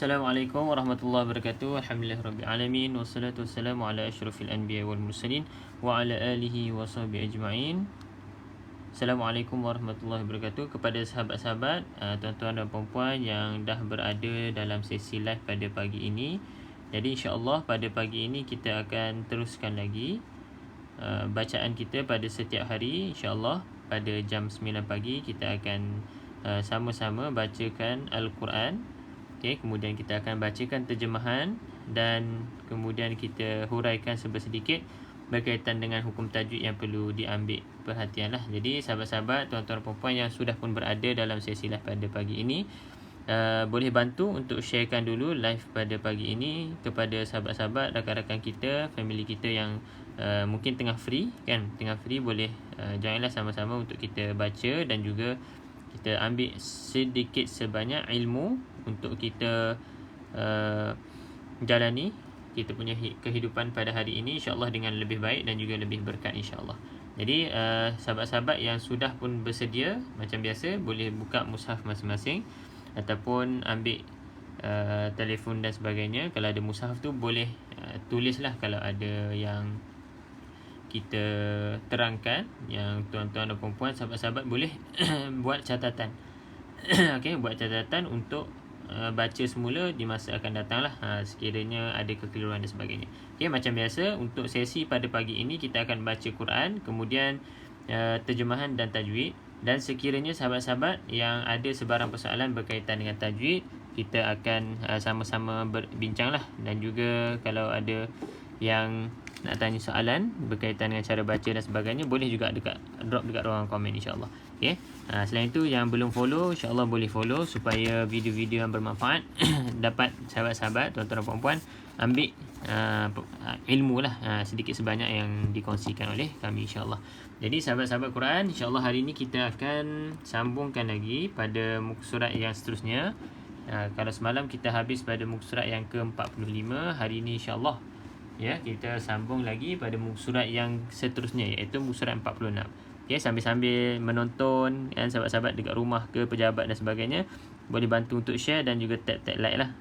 Assalamualaikum warahmatullahi wabarakatuh. Alhamdulillahirabbil alamin wassalatu wassalamu ala asyrafil anbiya'i wal mursalin wa ala alihi wa sahbihi ajma'in. Assalamualaikum warahmatullahi wabarakatuh kepada sahabat-sahabat, tuan-tuan dan puan-puan yang dah berada dalam sesi live pada pagi ini. Jadi insya-Allah pada pagi ini kita akan teruskan lagi bacaan kita pada setiap hari. Insya-Allah pada jam 9 pagi kita akan sama-sama bacakan Al-Quran. Okay, kemudian kita akan bacakan terjemahan dan kemudian kita huraikan sedikit berkaitan dengan hukum tajwid yang perlu diambil perhatian lah. Jadi sahabat-sahabat, tuan-tuan dan puan-puan yang sudah pun berada dalam sesi live pada pagi ini, boleh bantu untuk sharekan dulu live pada pagi ini kepada sahabat-sahabat, rakan-rakan kita, family kita yang mungkin tengah free kan, boleh joinlah sama-sama untuk kita baca dan juga kita ambil sedikit sebanyak ilmu untuk kita jalani kita punya kehidupan pada hari ini, insya-Allah dengan lebih baik dan juga lebih berkat insya-Allah. Jadi sahabat-sahabat yang sudah pun bersedia macam biasa boleh buka mushaf masing-masing ataupun ambil telefon dan sebagainya. Kalau ada mushaf tu boleh tulislah kalau ada yang kita terangkan, yang tuan-tuan dan puan-puan sahabat-sahabat boleh buat catatan. Okey, buat catatan untuk baca semula di masa akan datang lah, sekiranya ada kekeliruan dan sebagainya. Okey, macam biasa untuk sesi pada pagi ini kita akan baca Quran, kemudian terjemahan dan tajwid, dan sekiranya sahabat-sahabat yang ada sebarang persoalan berkaitan dengan tajwid, kita akan sama-sama berbincang lah. Dan juga kalau ada yang nak tanya soalan berkaitan dengan cara baca dan sebagainya, boleh juga drop dekat ruangan komen insya-Allah. Okey. Selain itu yang belum follow, insya-Allah boleh follow supaya video-video yang bermanfaat dapat sahabat-sahabat, tuan-tuan dan puan-puan ambil ilmu lah sedikit sebanyak yang dikongsikan oleh kami insya-Allah. Jadi sahabat-sahabat Quran, insya-Allah hari ini kita akan sambungkan lagi pada muka surat yang seterusnya. Kalau semalam kita habis pada muka surat yang ke-45, hari ini insya-Allah ya kita sambung lagi pada muka surat yang seterusnya, iaitu muka surat 46. Okay, sambil-sambil menonton kan, sahabat-sahabat dekat rumah ke pejabat dan sebagainya, boleh bantu untuk share dan juga tag like lah.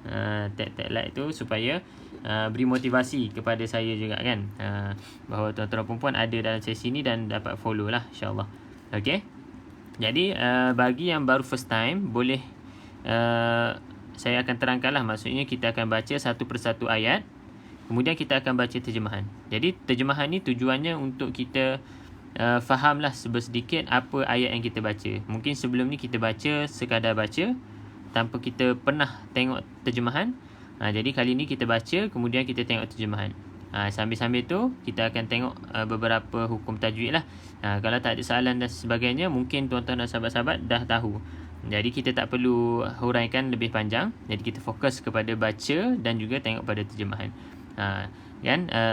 Tag like tu supaya beri motivasi kepada saya juga kan, bahawa tuan-tuan dan puan-puan ada dalam sesi ni dan dapat follow lah insya-Allah. Okey. Jadi bagi yang baru first time, boleh saya akan terangkan lah. Maksudnya kita akan baca satu persatu ayat, kemudian kita akan baca terjemahan. Jadi terjemahan ni tujuannya untuk kita fahamlah sedikit apa ayat yang kita baca. Mungkin sebelum ni kita baca sekadar baca tanpa kita pernah tengok terjemahan. Jadi kali ni kita baca kemudian kita tengok terjemahan. Sambil-sambil tu kita akan tengok beberapa hukum tajwid lah. Kalau tak ada soalan dan sebagainya, mungkin tuan-tuan dan sahabat-sahabat dah tahu. Jadi kita tak perlu huraikan lebih panjang. Jadi kita fokus kepada baca dan juga tengok pada terjemahan.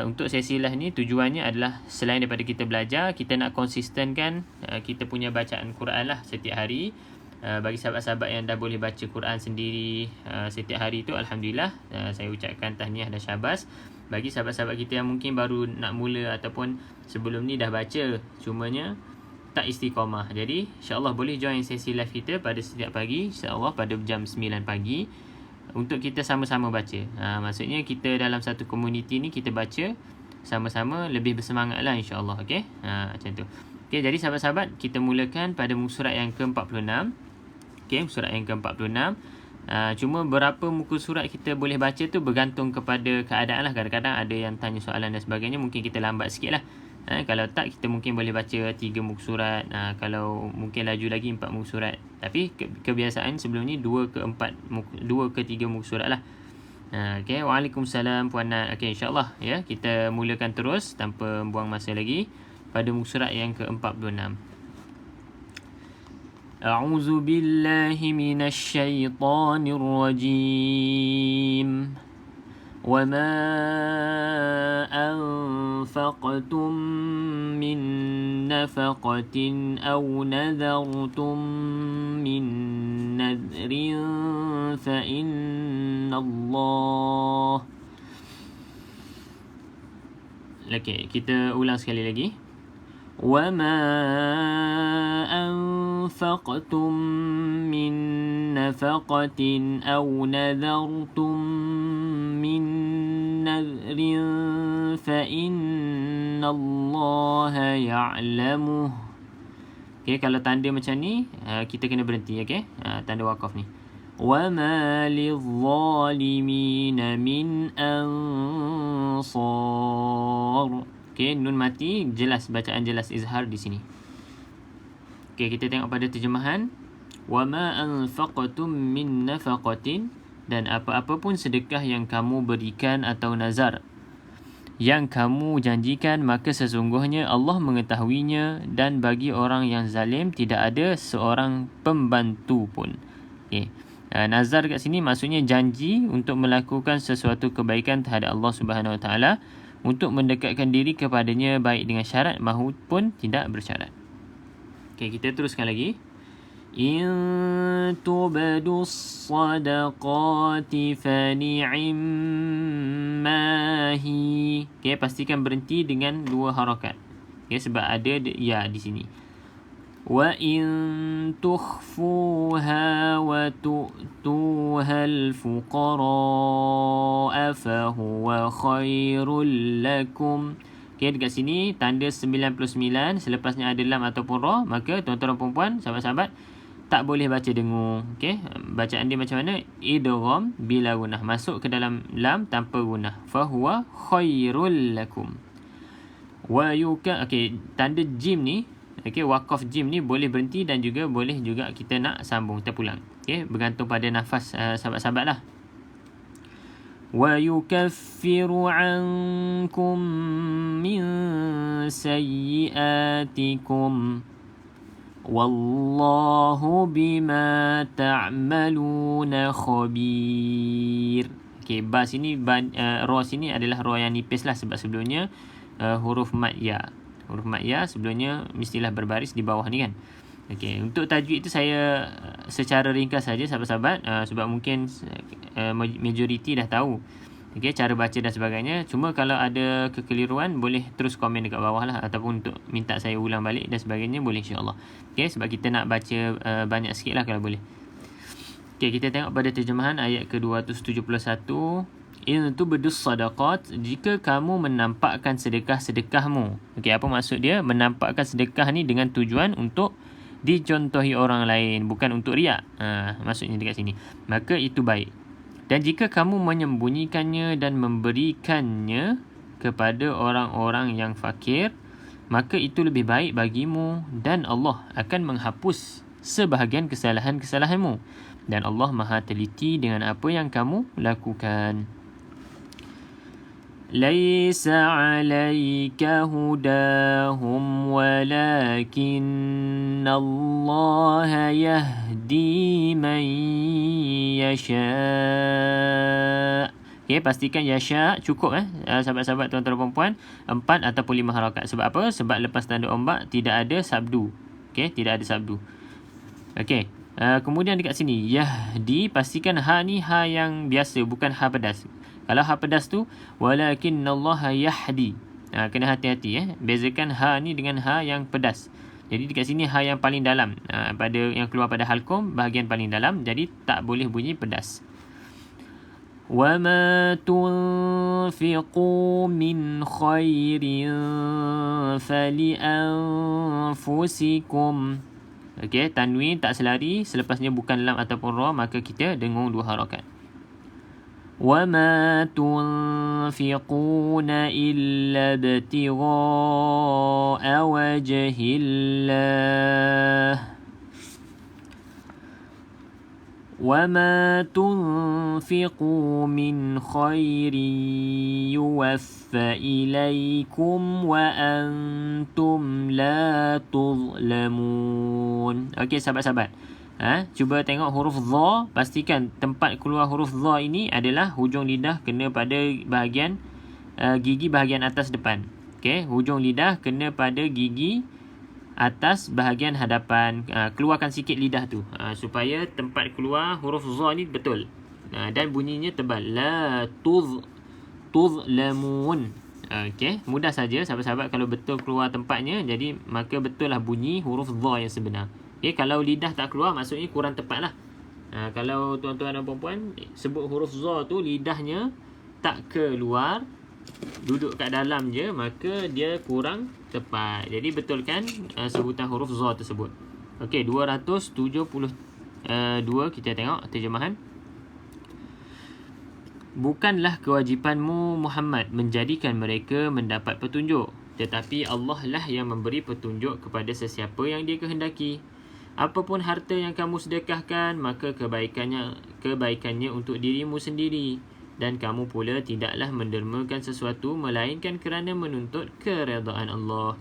Untuk sesi live ni tujuannya adalah selain daripada kita belajar, kita nak konsistenkan kita punya bacaan Quran lah setiap hari. Bagi sahabat-sahabat yang dah boleh baca Quran sendiri setiap hari tu, alhamdulillah, saya ucapkan tahniah dan syabas. Bagi sahabat-sahabat kita yang mungkin baru nak mula ataupun sebelum ni dah baca cumanya tak istiqamah, jadi insya-Allah boleh join sesi live kita pada setiap pagi, insya-Allah pada jam 9 pagi untuk kita sama-sama baca. Maksudnya kita dalam satu komuniti ni kita baca sama-sama, lebih bersemangat lah insya-Allah. Okey, macam tu. Okey, jadi sahabat-sahabat, kita mulakan pada muka surat yang ke-46. Okey, surat yang ke-46. Cuma berapa muka surat kita boleh baca tu bergantung kepada keadaan lah. Kadang-kadang ada yang tanya soalan dan sebagainya, mungkin kita lambat sikit lah. Kalau tak, kita mungkin boleh baca 3 muka surat. Kalau mungkin laju lagi 4 muka surat. Tapi kebiasaan sebelum ni 2 ke 3 muka surat lah. Okay. Waalaikumsalam Puan Nat. Okay, insyaAllah ya, kita mulakan terus tanpa buang masa lagi pada muka surat yang ke-46. A'udzu billahi minasy syaithanir rajim. وَمَا أَنفَقْتُم مِّن نَّفَقَةٍ أَوْ نَذَرْتُم مِّن نَّذْرٍ فَإِنَّ اللَّهَ. Okey, kita ulang sekali lagi. وَمَا أَنفَقْتُم أنفقتم من نفقة أو نذرتم من نذر فإن الله يعلمه. Okay, kalau tanda macam ni, kita kena berhenti, okay? Tanda wakaf ni. وَمَا لِلظَّالِمِينَ مِنْ أَنصَارٍ. Okay, nun mati, jelas, bacaan jelas, izhar di sini. Okay, kita tengok pada terjemahan. وَمَا أَنْفَقْتُم مِّن نَفَقَةٍ, dan apa-apa pun sedekah yang kamu berikan atau nazar yang kamu janjikan, maka sesungguhnya Allah mengetahuinya, dan bagi orang yang zalim tidak ada seorang pembantu pun. Okay. Nazar kat sini maksudnya janji untuk melakukan sesuatu kebaikan terhadap Allah Subhanahu Wa Taala, untuk mendekatkan diri kepadanya baik dengan syarat maupun tidak bersyarat. Okay, kita teruskan lagi. In tubadus sadaqati fani'immahi. Okay, pastikan berhenti dengan dua harakat. Okay, sebab ada ya di sini. Wa in tukhfuha wa tu'tuha al-fuqara'a fahuwa khairul lakum. Okay, dekat sini tanda 99, selepasnya ada lam ataupun ra, maka tuan-tuan dan puan-puan, sahabat-sahabat, tak boleh baca dengung. Okay, bacaan dia macam mana? Idgham bila gunnah, masuk ke dalam lam tanpa gunnah. Fahuwa khairul lakum. Wa yuka. Okay, tanda jim ni, okay, wakaf jim ni boleh berhenti dan juga boleh juga kita nak sambung terpulang. Okay, bergantung pada nafas sahabat-sahabat lah. Wa yukaffiru ankum min sayyiatikum wallahu bima ta'maluna khabir. Okay, ba sini, ra sini adalah ra yang nipis lah, sebab sebelumnya huruf mat ya. Huruf mat ya sebelumnya mestilah berbaris di bawah ni kan. Okay, untuk tajwid tu saya secara ringkas saja sahabat-sahabat, sebab mungkin majoriti dah tahu, okay, cara baca dan sebagainya. Cuma kalau ada kekeliruan, boleh terus komen dekat bawah lah, ataupun untuk minta saya ulang balik dan sebagainya, boleh insyaAllah. Okay, sebab kita nak baca banyak sikit lah kalau boleh. Okay, kita tengok pada terjemahan ayat ke-271. In tubdus sadaqat, jika kamu menampakkan sedekah-sedekahmu. Okay, apa maksud dia? Menampakkan sedekah ni dengan tujuan untuk dicontohi orang lain, bukan untuk riak. Maksudnya dekat sini. Maka itu baik. Dan jika kamu menyembunyikannya dan memberikannya kepada orang-orang yang fakir, maka itu lebih baik bagimu, dan Allah akan menghapus sebahagian kesalahan-kesalahanmu, dan Allah Maha teliti dengan apa yang kamu lakukan. ليس عليك هداهم ولكن الله يهدي من يشاء. Okay, pastikan yasha cukup sahabat-sahabat, tuan-tuan dan puan-puan, 4 ataupun 5 harakat. Sebab apa? Sebab lepas tanda ombak tidak ada sabdu. Okay, tidak ada sabdu. Okay, kemudian dekat sini yahdi, pastikan ha ni ha yang biasa, bukan ha pedas. Kalau ha pedas tu walakinnallaha yahdi, kena hati-hati bezakan ha ni dengan ha yang pedas. Jadi dekat sini ha yang paling dalam, pada yang keluar pada halqum, bahagian paling dalam, jadi tak boleh bunyi pedas. Wa ma tunfiqu min khairin fali anfusikum. Okey, tanwin tak selari, selepasnya bukan lam ataupun ra, maka kita dengung 2 harakat. وَمَا تُنْفِقُونَ إِلَّا ابْتِغَاءَ وَجْهِ اللَّهِ وَمَا تُنْفِقُوا مِنْ خَيْرٍ يُوَفَّ إِلَيْكُمْ وَأَنْتُمْ لَا تُظْلَمُونَ. Okey, sahabat-sahabat, cuba tengok huruf dha, pastikan tempat keluar huruf dha ini adalah hujung lidah kena pada bahagian gigi bahagian atas depan. Okey, hujung lidah kena pada gigi atas bahagian hadapan. Keluarkan sikit lidah tu supaya tempat keluar huruf dha ni betul. Dan bunyinya tebal. La tuzlamun. Okey, mudah saja sahabat-sahabat kalau betul keluar tempatnya, jadi maka betul lah bunyi huruf dha yang sebenar. Okay, kalau lidah tak keluar maksudnya kurang tepat lah. Kalau tuan-tuan dan puan-puan sebut huruf za tu lidahnya tak keluar, duduk kat dalam je, maka dia kurang tepat. Jadi betulkan sebutan huruf za tersebut. Okey, 272 kita tengok terjemahan. Bukanlah kewajipanmu Muhammad menjadikan mereka mendapat petunjuk, tetapi Allah lah yang memberi petunjuk kepada sesiapa yang Dia kehendaki. Apapun harta yang kamu sedekahkan, maka kebaikannya untuk dirimu sendiri, dan kamu pula tidaklah mendermakan sesuatu melainkan kerana menuntut keredaan Allah.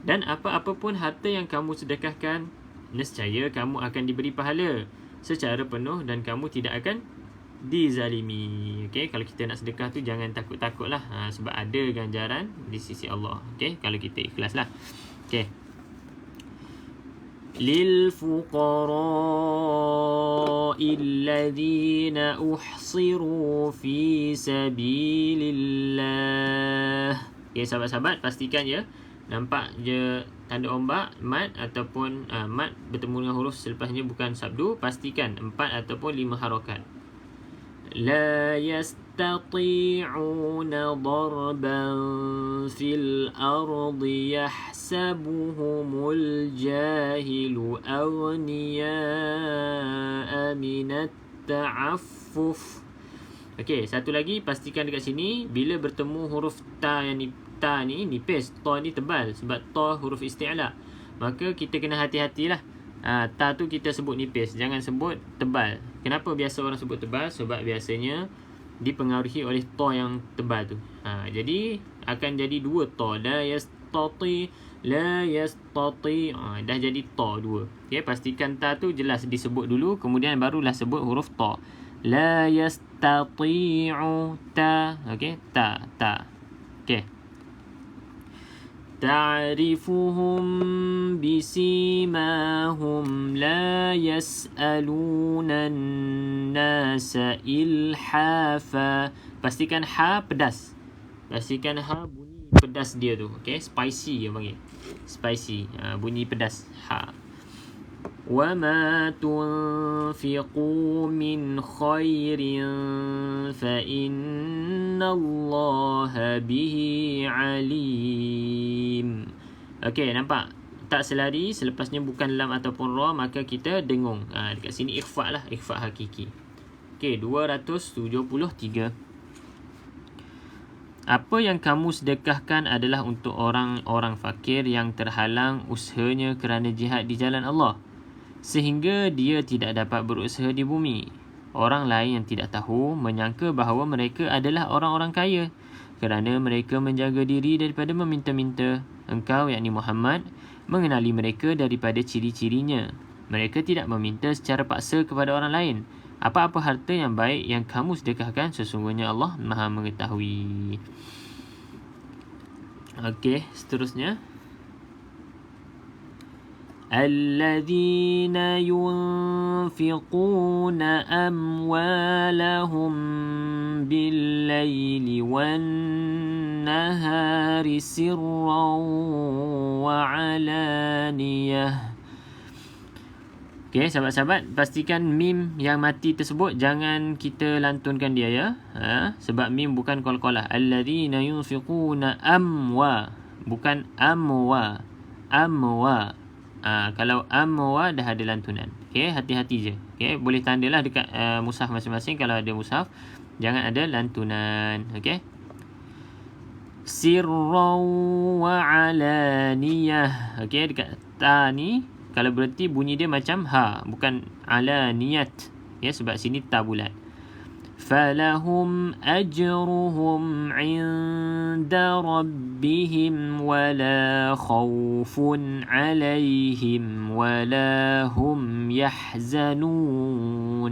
Dan apa-apa pun harta yang kamu sedekahkan, nescaya kamu akan diberi pahala secara penuh dan kamu tidak akan dizalimi. Okey, kalau kita nak sedekah tu jangan takut-takutlah, sebab ada ganjaran di sisi Allah. Okey, kalau kita ikhlaslah. Okey. Lil fuqara'il ladzina uhsiru fi sabilillah. Okey, sahabat-sahabat, pastikan ya, nampak je tanda ombak mat ataupun mat bertemu dengan huruf selepasnya bukan sabdu, pastikan 4 ataupun 5 harakat. لا يستطيعون ضربا في الأرض يحسبهم الجاهل أغنياء من التعفف. Okey, satu lagi pastikan dekat sini bila bertemu huruf ta yang ni, ta ni nipis, ta ni tebal sebab ta huruf isti'la. Maka kita kena hati-hatilah. Ta tu kita sebut nipis, jangan sebut tebal. Kenapa biasa orang sebut tebal? Sebab biasanya dipengaruhi oleh ta yang tebal tu. Jadi akan jadi dua ta. La yastati, la yastati. Dah jadi ta dua. Okay, pastikan ta tu jelas disebut dulu, kemudian barulah sebut huruf ta. La yastati'u ta. Okay, ta. Okay. تعرفهم بسيماهم لا يسألون الناس إلحافا. Pastikan ha pedas. Pastikan ha bunyi pedas dia tu. Okay, spicy dia panggil. Spicy. Bunyi pedas. Ha. وَمَا تُنْفِقُوا مِنْ خَيْرٍ فَإِنَّ اللَّهَ بِهِ عَلِيمٌ. Okey, nampak? Tak selari, selepasnya bukan lam ataupun ra, maka kita dengung. Dekat sini ikhfa lah, ikhfa hakiki. Okey, 273. Apa yang kamu sedekahkan adalah untuk orang-orang fakir yang terhalang usahanya kerana jihad di jalan Allah, sehingga dia tidak dapat berusaha di bumi. Orang lain yang tidak tahu menyangka bahawa mereka adalah orang-orang kaya kerana mereka menjaga diri daripada meminta-minta. Engkau, yakni Muhammad, mengenali mereka daripada ciri-cirinya. Mereka tidak meminta secara paksa kepada orang lain. Apa-apa harta yang baik yang kamu sedekahkan, sesungguhnya Allah Maha mengetahui. Okey, seterusnya. الذين ينفقون أموالهم بالليل والنهار سرا وعلانية. Okey, sahabat-sahabat, pastikan mim yang mati tersebut jangan kita lantunkan dia ya. Sebab mim bukan qalqalah. Alladzina yunfiquna amwa, bukan amwa. Amwa. Kalau amwa dah ada lantunan. Okey, hati-hati je. Okey, boleh tandalah dekat mushaf masing-masing kalau ada mushaf, jangan ada lantunan. Okey. Sirran wa alaniyah. Okey, dekat ta ni kalau berhenti bunyi dia macam ha, bukan alaniyat. Ya, sebab sini ta bulat. فَلَهُمْ أَجْرُهُمْ عِنْدَ رَبِّهِمْ وَلَا خَوْفٌ عَلَيْهِمْ وَلَا هُمْ يَحْزَنُونَ.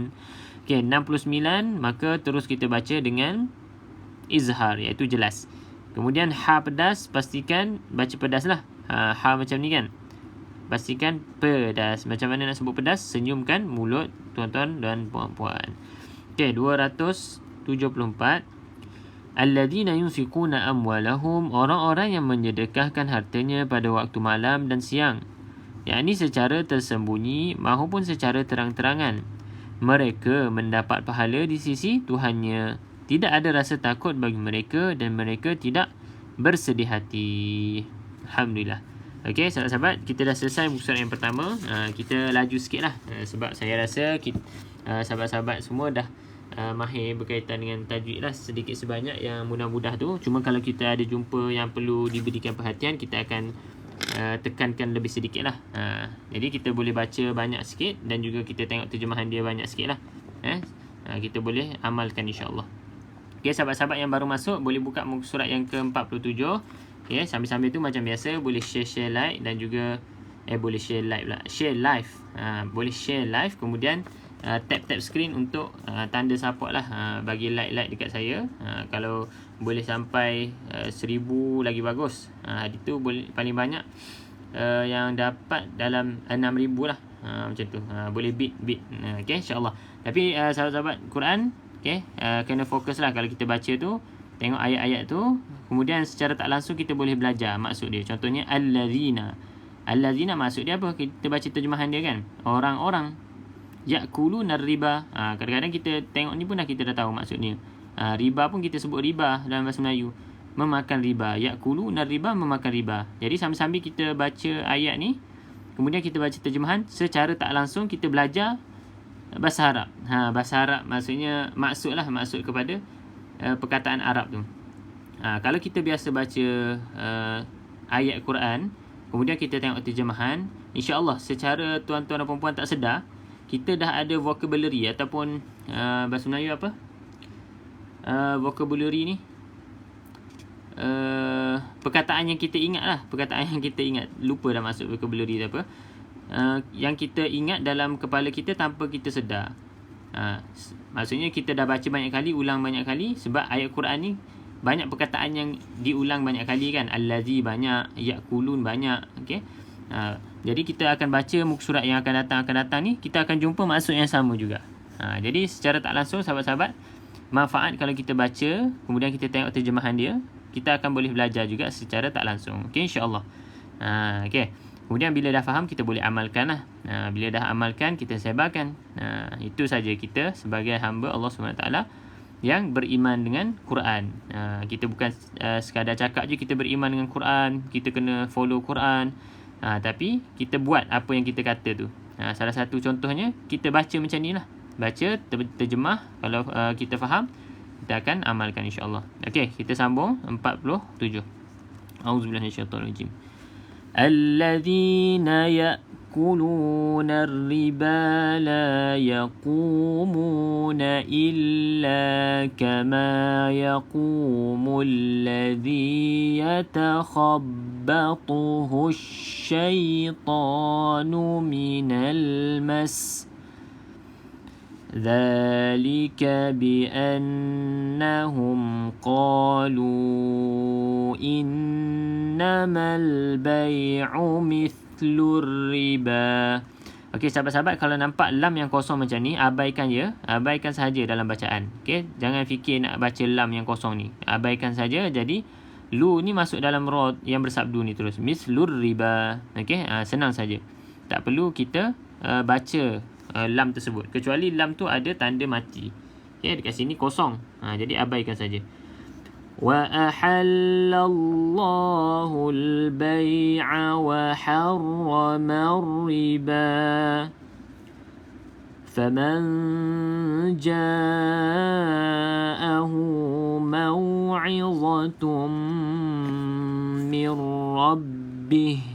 Okey, 69, maka terus kita baca dengan izhar, iaitu jelas. Kemudian ha pedas, pastikan baca pedas lah. Ha macam ni kan. Pastikan pedas. Macam mana nak sebut pedas? Senyumkan mulut tuan-tuan dan puan-puan. Okey, 274. Alladzina yunfiquna amwalahum, orang-orang yang menyedekahkan hartanya pada waktu malam dan siang. yakni secara tersembunyi maupun secara terang-terangan. Mereka mendapat pahala di sisi Tuhannya. Tidak ada rasa takut bagi mereka dan mereka tidak bersedih hati. Alhamdulillah. Okey, sahabat-sahabat, kita dah selesai muka surat yang pertama. Kita laju sikit lah, sebab saya rasa sahabat-sahabat semua dah mahir berkaitan dengan tajwid lah sedikit sebanyak yang mudah-mudah tu. Cuma kalau kita ada jumpa yang perlu diberikan perhatian, kita akan tekankan lebih sedikit lah. Jadi kita boleh baca banyak sikit dan juga kita tengok terjemahan dia banyak sikit lah. Kita boleh amalkan insyaAllah. Okay, sahabat-sahabat yang baru masuk boleh buka muka surat yang ke-47. Okay, sambil-sambil tu macam biasa boleh share like dan juga boleh share like pula, share live. Boleh share live, kemudian tap screen untuk tanda support lah, bagi like dekat saya. Kalau boleh sampai 1000 lagi bagus. Hari tu boleh paling banyak yang dapat dalam 6000 lah, macam tu. Boleh beat okay, insyaAllah. Tapi sahabat-sahabat Quran, okay, kena fokus lah kalau kita baca tu, tengok ayat-ayat tu, kemudian secara tak langsung kita boleh belajar maksud dia. Contohnya Allazina maksud dia apa? Kita baca terjemahan dia kan, orang-orang. Ya'kuluna riba. Kadang-kadang kita tengok ni pun kita dah tahu maksudnya. Riba pun kita sebut riba dalam bahasa Melayu. Memakan riba. Ya'kuluna riba, memakan riba. Jadi sambil-sambil kita baca ayat ni, kemudian kita baca terjemahan, secara tak langsung kita belajar bahasa Arab. Bahasa Arab maksudnya maksud kepada perkataan Arab tu. Kalau kita biasa baca ayat Quran, kemudian kita tengok terjemahan, insya-Allah secara tuan-tuan dan puan-puan tak sedar, kita dah ada vocabulary ataupun bahasa Melayu apa? Vocabulary ni perkataan yang kita ingat lah. Perkataan yang kita ingat. Lupa dah masuk vocabulary tu apa. Yang kita ingat dalam kepala kita tanpa kita sedar. Maksudnya kita dah baca banyak kali, ulang banyak kali. Sebab ayat Quran ni banyak perkataan yang diulang banyak kali kan. Allazi banyak, ya'kulun banyak. Okay. Jadi kita akan baca muka surat yang akan datang ni, kita akan jumpa maksud yang sama juga. Jadi secara tak langsung sahabat-sahabat, manfaat kalau kita baca, kemudian kita tengok terjemahan dia, kita akan boleh belajar juga secara tak langsung. Okay, insyaAllah. Okay. Kemudian bila dah faham, kita boleh amalkan lah. Bila dah amalkan, kita sebarkan. Itu saja kita sebagai hamba Allah SWT yang beriman dengan Quran. Kita bukan sekadar cakap je kita beriman dengan Quran, kita kena follow Quran. Tapi kita buat apa yang kita kata tu. Salah satu contohnya, kita baca macam ni lah. Baca, terjemah. Kalau kita faham, kita akan amalkan insyaAllah. Okay, kita sambung 47. A'udzubillahiminasyaitanirrajim. Alladzina ya'kuluna ar-riba la yaqumuna illa kama yaqumu alladhi yatakhabbathuhu asyaitanu minal mas. ذلك بأنهم قالوا إنما البيع مثل الربا. Okey, sahabat-sahabat, kalau nampak lam yang kosong macam ni, abaikan je, abaikan saja dalam bacaan. Okey, jangan fikir nak baca lam yang kosong ni, abaikan saja. Jadi lu ni masuk dalam ra yang bersabdu ni terus, mislur riba. Okey, senang saja, tak perlu kita baca lam tersebut, kecuali lam tu ada tanda mati. Okay, dekat sini kosong. Jadi abaikan saja. Wa ahallallahu al-bay'a wa harrama ar-riba. Faman ja'ahu maw'izatun min rabbih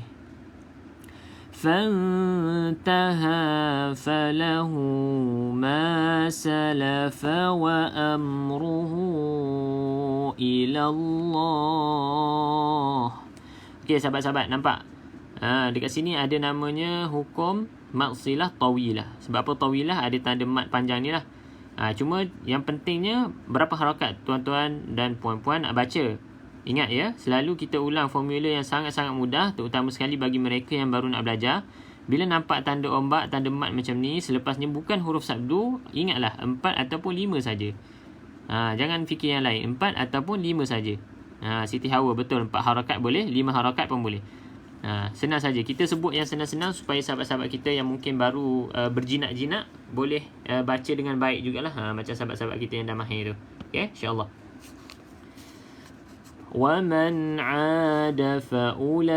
فانتهى فله ما سلف وأمره إلى الله. Okey, sahabat-sahabat, nampak? Dekat sini ada namanya hukum maksilah tawilah. Sebab apa tawilah? Ada tanda mat panjang ni lah. Cuma yang pentingnya berapa harakat tuan-tuan dan puan-puan nak baca. Ingat ya, selalu kita ulang formula yang sangat-sangat mudah, terutama sekali bagi mereka yang baru nak belajar. Bila nampak tanda ombak, tanda mat macam ni, selepasnya bukan huruf sabdu, ingatlah 4 ataupun 5 saja. Jangan fikir yang lain, 4 ataupun 5 saja. Siti Hawa betul, 4 harakat boleh, 5 harakat pun boleh. Senang saja. Kita sebut yang senang-senang supaya sahabat-sahabat kita yang mungkin baru berjinak-jinak boleh baca dengan baik jugalah. Macam sahabat-sahabat kita yang dah mahir tu. Okay, insyaAllah. وَمَنْ عَادَ فَأُولَئِكَ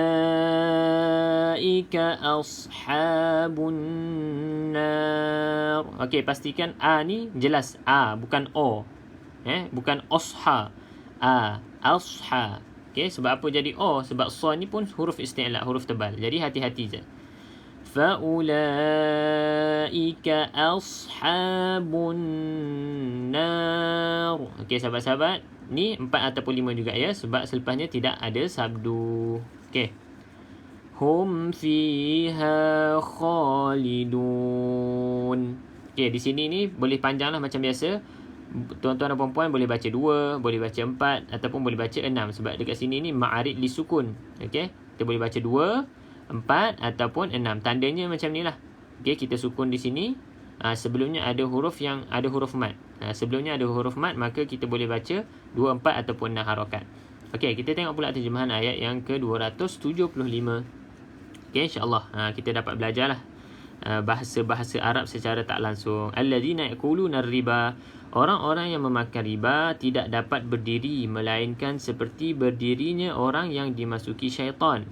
أَصْحَابُ النَّارِ. Okey, pastikan A ni jelas A, bukan O. Bukan osha. A, asha. Okey, sebab apa jadi O? Sebab sa ni pun huruf isti'la, huruf tebal. Jadi hati-hati je. فَأُولَئِكَ أَصْحَابُ النَّارِ. Okey, sahabat-sahabat, ni 4 ataupun 5 juga ya, sebab selepasnya tidak ada sabdu. Okey. Hum fiha khalidun. Okey, di sini ni boleh panjang lah macam biasa. Tuan-tuan dan puan-puan boleh baca 2, boleh baca 4 ataupun boleh baca 6 sebab dekat sini ni ma'arid li sukun. Okey, kita boleh baca 2, 4 ataupun 6. Tandanya macam ni lah. Okey, kita sukun di sini. Sebelumnya ada huruf yang ada huruf mat. Sebelumnya ada huruf mat, maka kita boleh baca 2, 4 ataupun 6 harakat. Okey, kita tengok pula terjemahan ayat yang ke-275. Okey, insya-Allah kita dapat belajarlah bahasa-bahasa Arab secara tak langsung. Alladzina yaquluna riba. Orang-orang yang memakan riba tidak dapat berdiri melainkan seperti berdirinya orang yang dimasuki syaitan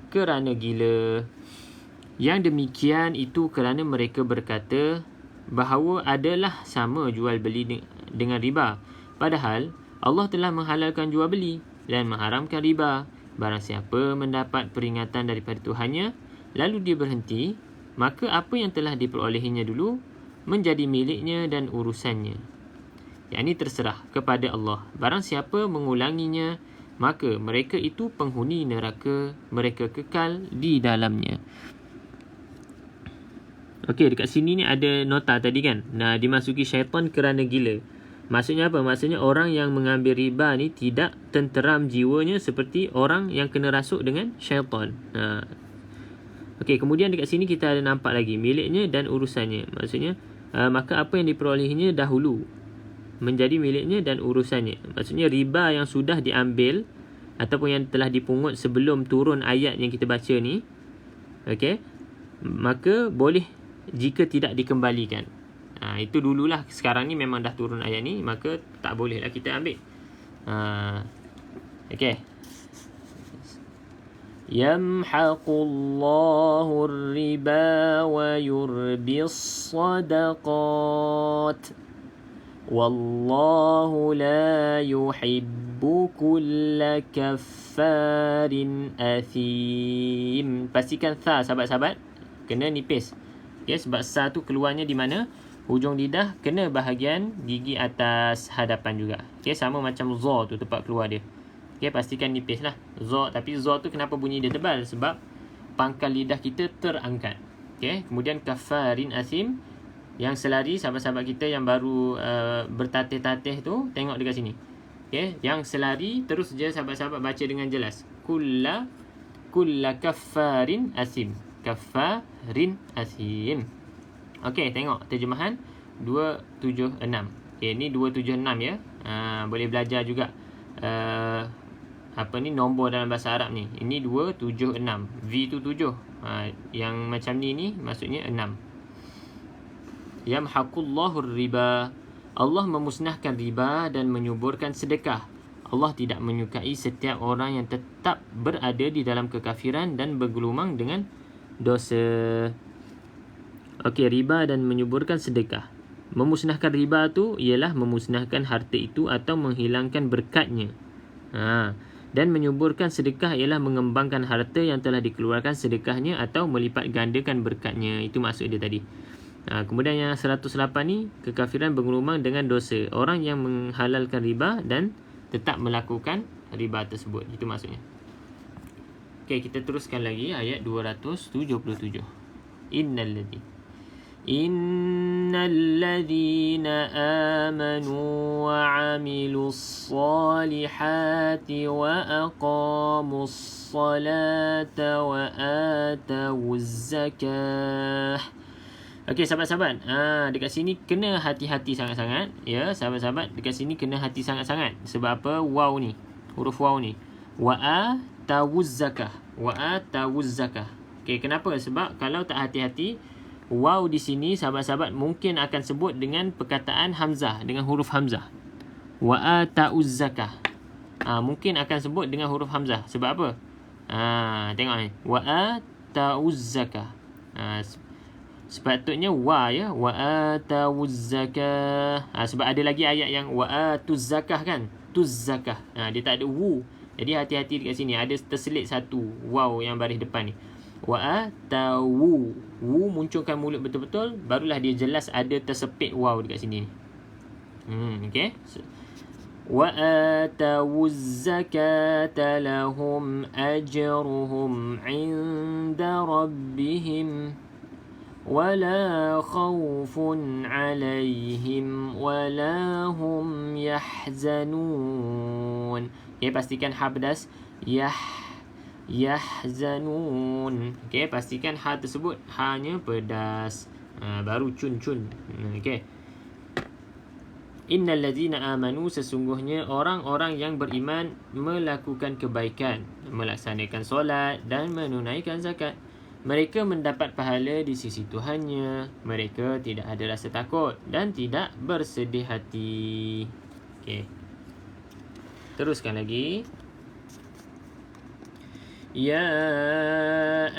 kerana gila. Yang demikian itu kerana mereka berkata bahawa adalah sama jual beli dengan riba. Padahal Allah telah menghalalkan jual beli dan mengharamkan riba. Barang siapa mendapat peringatan daripada Tuhannya lalu dia berhenti, maka apa yang telah diperolehinya dulu menjadi miliknya dan urusannya. Yang ini terserah kepada Allah. Barang siapa mengulanginya, maka mereka itu penghuni neraka, mereka kekal di dalamnya. Okey, dekat sini ni ada nota tadi kan. Dimasuki syaitan kerana gila. Maksudnya apa? Maksudnya orang yang mengambil riba ni tidak tenteram jiwanya seperti orang yang kena rasuk dengan syaitan. Okey, kemudian dekat sini kita ada nampak lagi miliknya dan urusannya. Maksudnya maka apa yang diperolehinya dahulu menjadi miliknya dan urusannya. Maksudnya riba yang sudah diambil ataupun yang telah dipungut sebelum turun ayat yang kita baca ni, okey, maka boleh jika tidak dikembalikan. Itu dululah. Sekarang ni memang dah turun ayat ni, maka tak bolehlah kita ambil. Okey. Yamhaqullahu ar-riba wa yurbis sadaqat. Wallahu la yuhibbu kulla kaffarin athim. Pastikan tha, sahabat-sahabat, kena nipis. Okay, sebab sa tu keluarnya di mana? Hujung lidah kena bahagian gigi atas hadapan juga. Okay, sama macam za tu tempat keluar dia. Okay, pastikan nipis lah. Za, tapi za tu kenapa bunyi dia tebal? Sebab pangkal lidah kita terangkat. Okay, kemudian kafarin asim, yang selari sahabat-sahabat kita yang baru bertatih-tatih tu, tengok dekat sini. Okay, yang selari terus je sahabat-sahabat baca dengan jelas. Kulla kafarin asim. Kafarin asim. Okey, tengok terjemahan 276. Okey, ni 276 ya. Boleh belajar juga nombor dalam bahasa Arab ni. Ini 276. V tu 7. Yang macam ni maksudnya 6. Yamhaqullahu riba. Allah memusnahkan riba dan menyuburkan sedekah. Allah tidak menyukai setiap orang yang tetap berada di dalam kekafiran dan bergelumang dengan dosa. Okey, riba dan menyuburkan sedekah. Memusnahkan riba tu ialah memusnahkan harta itu atau menghilangkan berkatnya. Dan menyuburkan sedekah ialah mengembangkan harta yang telah dikeluarkan sedekahnya atau melipat gandakan berkatnya. Itu maksud dia tadi. Kemudian yang 108 ni, kekafiran bergelumang dengan dosa. Orang yang menghalalkan riba dan tetap melakukan riba tersebut. Itu maksudnya. Okey, kita teruskan lagi ayat 277. Innalladzina amanu wa 'amilus salihati wa aqamus salata wa atawuz zakah. Okey, sahabat-sahabat, dekat sini kena hati-hati sangat-sangat. Ya, sahabat-sahabat, dekat sini kena hati sangat-sangat. Sebab apa? Waw ni, huruf waw ni. Wa atawuz zakah. Wa atawuz zakah. Okey, kenapa? Sebab kalau tak hati-hati, waw di sini sahabat-sahabat mungkin akan sebut dengan perkataan hamzah, dengan huruf hamzah. Wa atawuz zakah. Mungkin akan sebut dengan huruf hamzah. Sebab apa? Tengok ni. Wa atawuz zakah. Sepatutnya wa ya. Wa atawuz zakah. Sebab ada lagi ayat yang wa atuz zakah kan. Tuz zakah. Dia tak ada wu. Jadi hati-hati dekat sini. Ada terselit satu waw yang baris depan ni. Wa atawu. Wu munculkan mulut betul-betul. Barulah dia jelas ada tersepit waw dekat sini ni. Okay. Wa atawuz zakata lahum ajruhum inda rabbihim. ولا خوف عليهم ولا هم يحزنون. Okay, pastikan ha pedas. Yahzanun. Okay, pastikan ha tersebut hanya pedas. Baru cun. Okay. Innal ladzina amanu, sesungguhnya orang-orang yang beriman melakukan kebaikan, melaksanakan solat dan menunaikan zakat. Mereka mendapat pahala di sisi Tuhannya. Mereka tidak ada rasa takut dan tidak bersedih hati. Okey. Teruskan lagi. Ya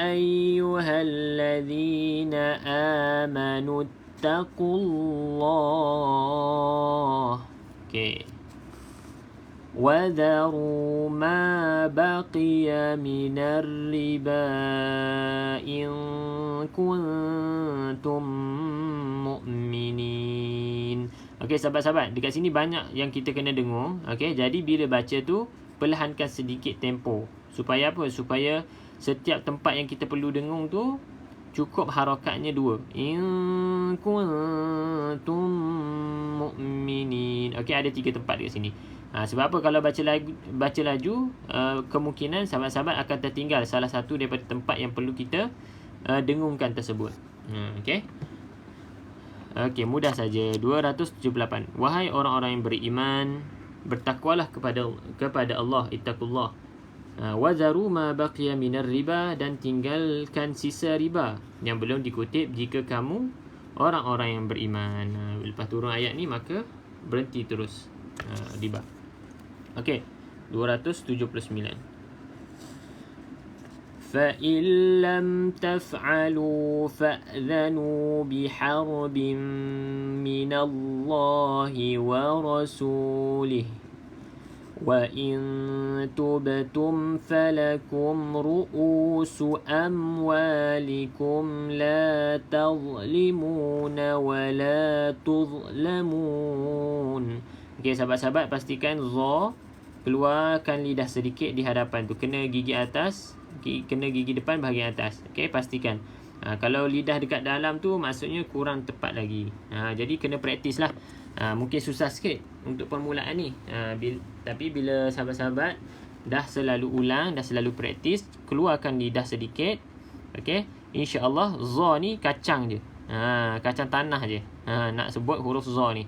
ayyuhalladzina amanu taqullah. Okey. وَذَرُوا مَا بَقِيَ مِنَ الرِّبَا إِن كُنتُم مُؤْمِنِينَ. Okey, sahabat-sahabat, dekat sini banyak yang kita kena dengar. Okey, jadi bila baca tu perlahankan sedikit tempo. Supaya apa? Supaya setiap tempat yang kita perlu dengung tu cukup harakatnya 2. In kuntum mu'minin. Okey, ada 3 tempat dekat sini. Sebab apa? Kalau baca laju, kemungkinan sahabat-sahabat akan tertinggal salah satu daripada tempat yang perlu kita dengungkan tersebut. Okey. Okey, mudah saja. 278. Wahai orang-orang yang beriman, bertakwalah kepada Allah, ittaqullah. Wazaru ma baqiya minar riba, dan tinggalkan sisa riba yang belum dikutip jika kamu orang-orang yang beriman. Lepas turun ayat ni maka berhenti terus riba. Okey, 279. فَإِن لَّمْ تَفْعَلُوا فَأْذَنُوا بِحَرْبٍ مِّنَ اللَّهِ وَرَسُولِهِ وَإِن تُبْتُمْ فَلَكُمْ رُءُوسُ أَمْوَالِكُمْ لَا تَظْلِمُونَ وَلَا تُظْلَمُونَ. Okey, sahabat-sahabat, pastikan za keluarkan lidah sedikit di hadapan tu. Kena gigi atas, kena gigi depan bahagian atas. Okey, pastikan. Kalau lidah dekat dalam tu maksudnya kurang tepat lagi. Jadi kena praktis lah. Mungkin susah sikit untuk permulaan ni. Tapi bila sahabat-sahabat dah selalu ulang, dah selalu praktis, keluarkan lidah sedikit. Okey, insya-Allah za ni kacang je. Kacang tanah je. Nak sebut huruf za ni.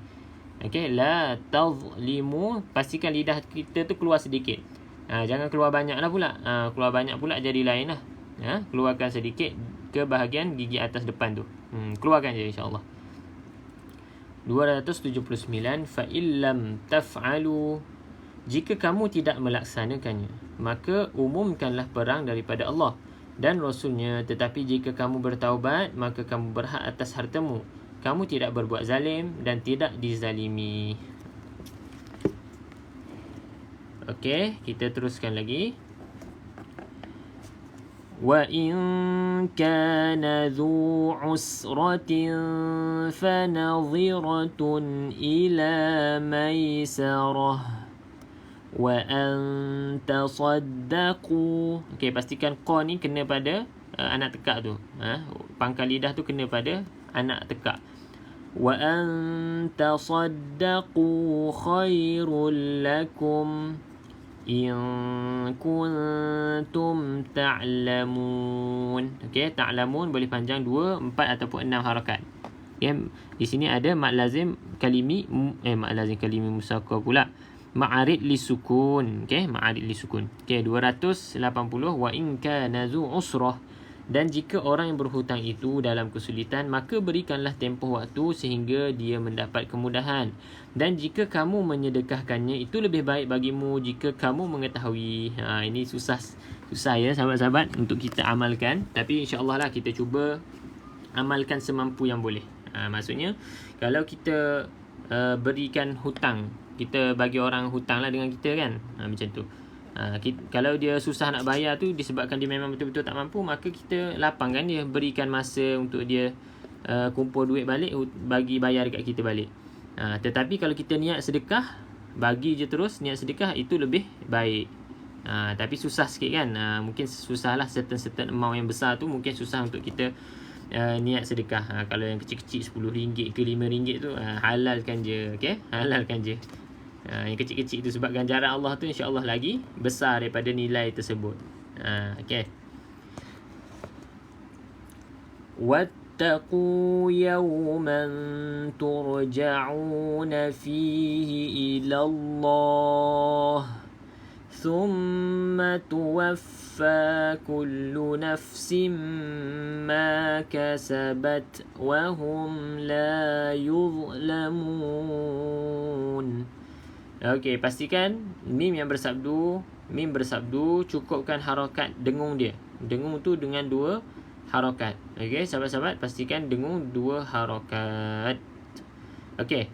Okey, la tazlimu, pastikan lidah kita tu keluar sedikit. Jangan keluar banyak lah pula. Keluar banyak pula jadi lain lah. Keluarkan sedikit ke bahagian gigi atas depan tu. Keluarkan je insya-Allah. 279. Fa illam taf'alu, jika kamu tidak melaksanakannya, maka umumkanlah perang daripada Allah dan Rasulnya. Tetapi jika kamu bertaubat, maka kamu berhak atas hartamu. Kamu tidak berbuat zalim dan tidak dizalimi. Okey, kita teruskan lagi. وَإِن كَانَ ذُو عُسْرَةٍ فَنَظِرَةٌ إِلَى مَيْسَرَةٍ وَأَن تَصَدَّقُوا. Okey, pastikan qa ni kena pada anak tekak tu. Pangkal lidah tu kena pada anak tekak. وَأَن تَصَدَّقُوا خَيْرٌ لَكُمْ إِن كُنتُمْ تَعْلَمُونَ. Okey, ta'lamun boleh panjang 2, 4 ataupun 6 harakat. Okay, di sini ada mad lazim kalimi, mad lazim kalimi musaqqal pula. Ma'arid li sukun. Okey, ma'arid li sukun. Okey, 280 wa in kana zu usrah. Dan jika orang yang berhutang itu dalam kesulitan, maka berikanlah tempoh waktu sehingga dia mendapat kemudahan. Dan jika kamu menyedekahkannya, itu lebih baik bagimu jika kamu mengetahui. Ini susah ya sahabat-sahabat untuk kita amalkan. Tapi insya-Allah lah kita cuba amalkan semampu yang boleh. Maksudnya kalau kita berikan hutang, kita bagi orang hutang lah dengan kita kan, macam tu. Kalau dia susah nak bayar tu disebabkan dia memang betul-betul tak mampu, maka kita lapangkan dia, berikan masa untuk dia kumpul duit balik, bagi bayar dekat kita balik. Tetapi kalau kita niat sedekah, bagi je terus, niat sedekah, itu lebih baik. Tapi susah sikit kan, mungkin susah lah, certain amount yang besar tu mungkin susah untuk kita niat sedekah. Kalau yang kecil-kecil RM10 ke RM5 tu, halalkan je. Okay? Halalkan je. Yang kecil-kecil tu, sebab ganjaran Allah tu insya-Allah lagi besar daripada nilai tersebut. Okay. Wattaqu yawman turja'una fihi ila Allah thumma tuwaffa kullu nafsin ma kasabat wa hum la yuzlamun. Okey, pastikan mim bersabdu, cukupkan harakat dengung dia. Dengung tu dengan 2 harakat. Okey, sahabat-sahabat, pastikan dengung 2 harakat. Okey.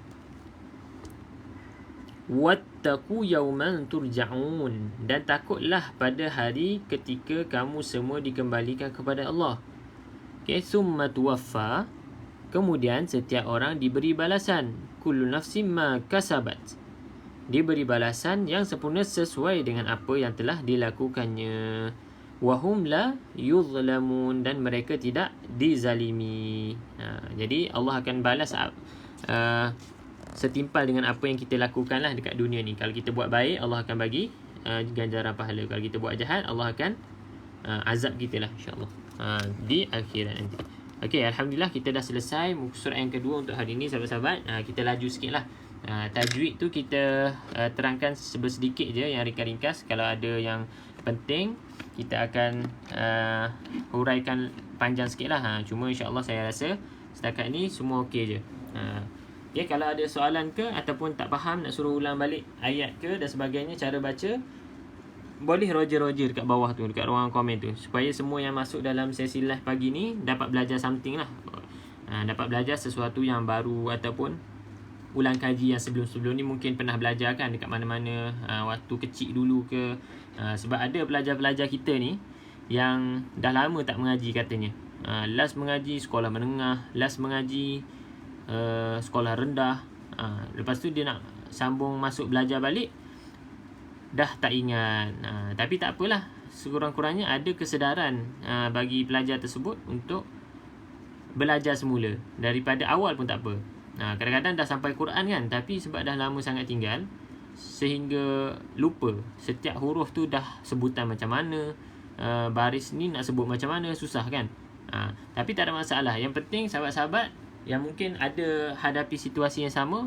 Wattaqu yawman turja'un. Dan takutlah pada hari ketika kamu semua dikembalikan kepada Allah. Okey, summa tuwaffa. Kemudian setiap orang diberi balasan. Kullu nafsin ma kasabat. Diberi balasan yang sempurna sesuai dengan apa yang telah dilakukannya. Wahum la yuzlamun. Dan mereka tidak dizalimi. Jadi Allah akan balas setimpal dengan apa yang kita lakukan lah dekat dunia ni. Kalau kita buat baik, Allah akan bagi ganjaran pahala. Kalau kita buat jahat, Allah akan azab kita lah, insyaAllah, di akhirat nanti. Okey, Alhamdulillah kita dah selesai muka surat yang kedua untuk hari ni, sahabat-sahabat. Kita laju sikit lah. Tajwid tu kita terangkan sedikit je yang ringkas-ringkas. Kalau ada yang penting, kita akan huraikan panjang sikit lah. Cuma insyaAllah saya rasa setakat ni semua okey je. Okay, kalau ada soalan ke ataupun tak faham, nak suruh ulang balik ayat ke dan sebagainya, cara baca, boleh roger dekat bawah tu, dekat ruangan komen tu, supaya semua yang masuk dalam sesi live pagi ni dapat belajar something lah. Dapat belajar sesuatu yang baru, ataupun ulang kaji yang sebelum-sebelum ni mungkin pernah belajar kan dekat mana-mana waktu kecil dulu ke. Sebab ada pelajar-pelajar kita ni yang dah lama tak mengaji katanya. Last mengaji sekolah menengah, last mengaji sekolah rendah. Lepas tu dia nak sambung masuk belajar balik, dah tak ingat. Tapi tak apalah, sekurang-kurangnya ada kesedaran bagi pelajar tersebut untuk belajar semula. Daripada awal pun tak apa. Kadang-kadang dah sampai Quran kan, tapi sebab dah lama sangat tinggal, sehingga lupa setiap huruf tu dah sebutan macam mana, baris ni nak sebut macam mana, susah kan. Tapi tak ada masalah. Yang penting sahabat-sahabat yang mungkin ada hadapi situasi yang sama,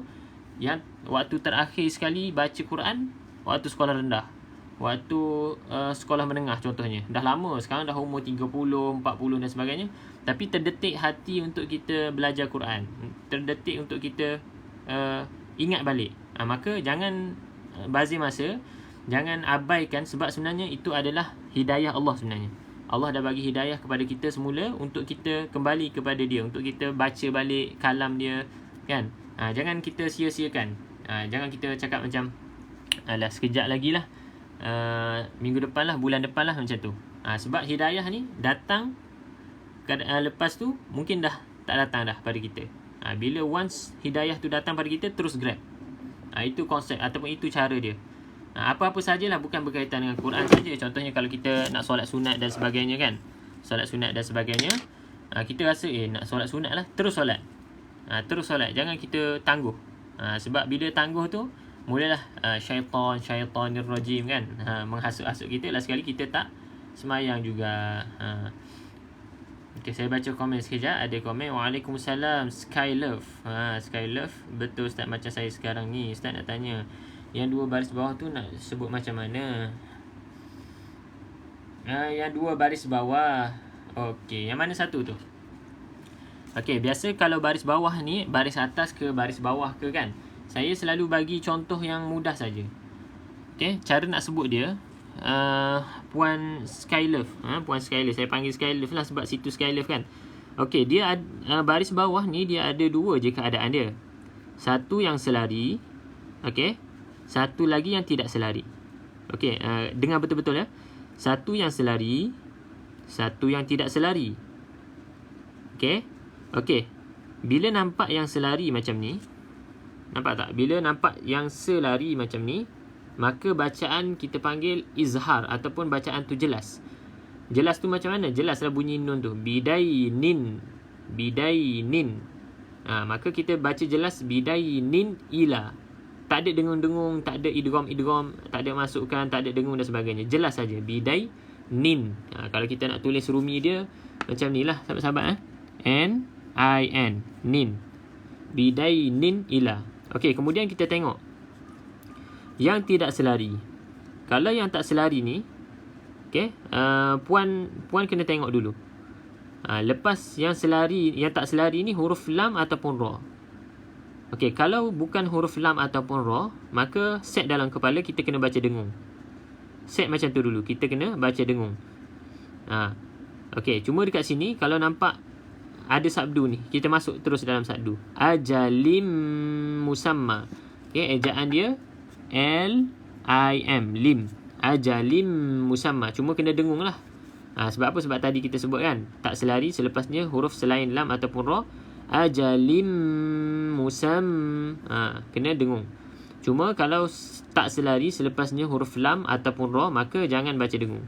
yang waktu terakhir sekali baca Quran waktu sekolah rendah, waktu sekolah menengah contohnya, dah lama, sekarang dah umur 30, 40 dan sebagainya, tapi terdetik hati untuk kita belajar Quran, terdetik untuk kita ingat balik. Maka jangan bazir masa, jangan abaikan, sebab sebenarnya itu adalah hidayah Allah sebenarnya. Allah dah bagi hidayah kepada kita semula untuk kita kembali kepada dia, untuk kita baca balik kalam dia kan. Jangan kita sia-siakan. Jangan kita cakap macam alah sekejap lagi lah, minggu depan lah, bulan depan lah, macam tu. Sebab hidayah ni datang, lepas tu mungkin dah tak datang dah pada kita. Bila once hidayah tu datang pada kita, terus grab. Itu konsep ataupun itu cara dia. Apa-apa sajalah, bukan berkaitan dengan Quran saja. Contohnya kalau kita nak solat sunat dan sebagainya kan, solat sunat dan sebagainya, kita rasa nak solat sunat lah, terus solat. Terus solat, jangan kita tangguh. Sebab bila tangguh tu, mulalah syaitanir rajim kan, menghasut-hasut kita, last sekali kita tak semayang juga. Okay, saya baca komen sekejap. Ada komen, Waalaikumsalam Skylove. Skylove, betul Ustaz, macam saya sekarang ni. Ustaz nak tanya, Yang 2 baris bawah tu nak sebut macam mana? Yang 2 baris bawah. Okey, yang mana satu tu? Okey, biasa kalau baris bawah ni, baris atas ke baris bawah ke kan? Saya selalu bagi contoh yang mudah saja. Okey, cara nak sebut dia, Puan Skylove. Puan Skylove, saya panggil Skylove lah sebab situ Skylove kan. Okey, dia baris bawah ni dia ada 2 je keadaan dia. Satu yang selari, okey. Satu lagi yang tidak selari. Okey, dengar betul-betul ya. Satu yang selari, satu yang tidak selari. Okey. Okey. Bila nampak yang selari macam ni, nampak tak? Bila nampak yang selari macam ni, maka bacaan kita panggil izhar ataupun bacaan tu jelas. Jelas tu macam mana? Jelaslah bunyi nun tu. Bidainin. Bidainin. Maka kita baca jelas bidainin ila. Tak ada dengung-dengung, tak ada idgham-idgham, tak ada masukkan, tak ada dengung dan sebagainya. Jelas saja. Bidainin. Kalau kita nak tulis rumi dia, macam ni lah sahabat-sahabat. N-I-N. Nin. Bidainin ila. Okey, kemudian kita tengok. Yang tidak selari. Kalau yang tak selari ni, okey, puan kena tengok dulu. Lepas yang selari, yang tak selari ni huruf lam ataupun ra. Okey, kalau bukan huruf lam ataupun ra, maka set dalam kepala kita kena baca dengung. Set macam tu dulu, kita kena baca dengung. Okey, cuma dekat sini kalau nampak ada sabdu ni, kita masuk terus dalam sabdu. Ajalim musamma. Okey, ejaan dia L-I-M, lim. Ajalim musamma. Cuma kena dengung lah. Sebab apa? Sebab tadi kita sebut kan, tak selari selepasnya huruf selain lam ataupun ra. Ajalim musam. Kena dengung. Cuma kalau tak selari selepasnya huruf lam ataupun ra, maka jangan baca dengung.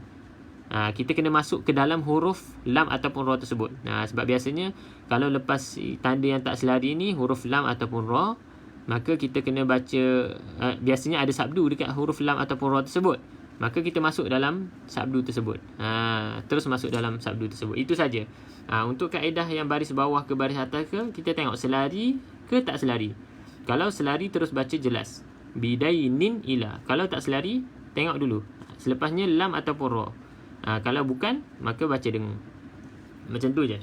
Kita kena masuk ke dalam huruf lam ataupun ra tersebut. Sebab biasanya kalau lepas tanda yang tak selari ni huruf lam ataupun ra, maka kita kena baca, biasanya ada sabdu dekat huruf lam ataupun ra tersebut. Maka kita masuk dalam sabdu tersebut. Terus masuk dalam sabdu tersebut. Itu saja. Untuk kaedah yang baris bawah ke baris atas ke, kita tengok selari ke tak selari. Kalau selari terus baca jelas. Bidainin ila. Kalau tak selari, tengok dulu. Selepasnya lam ataupun ra. Kalau bukan, maka baca dengung. Macam tu je.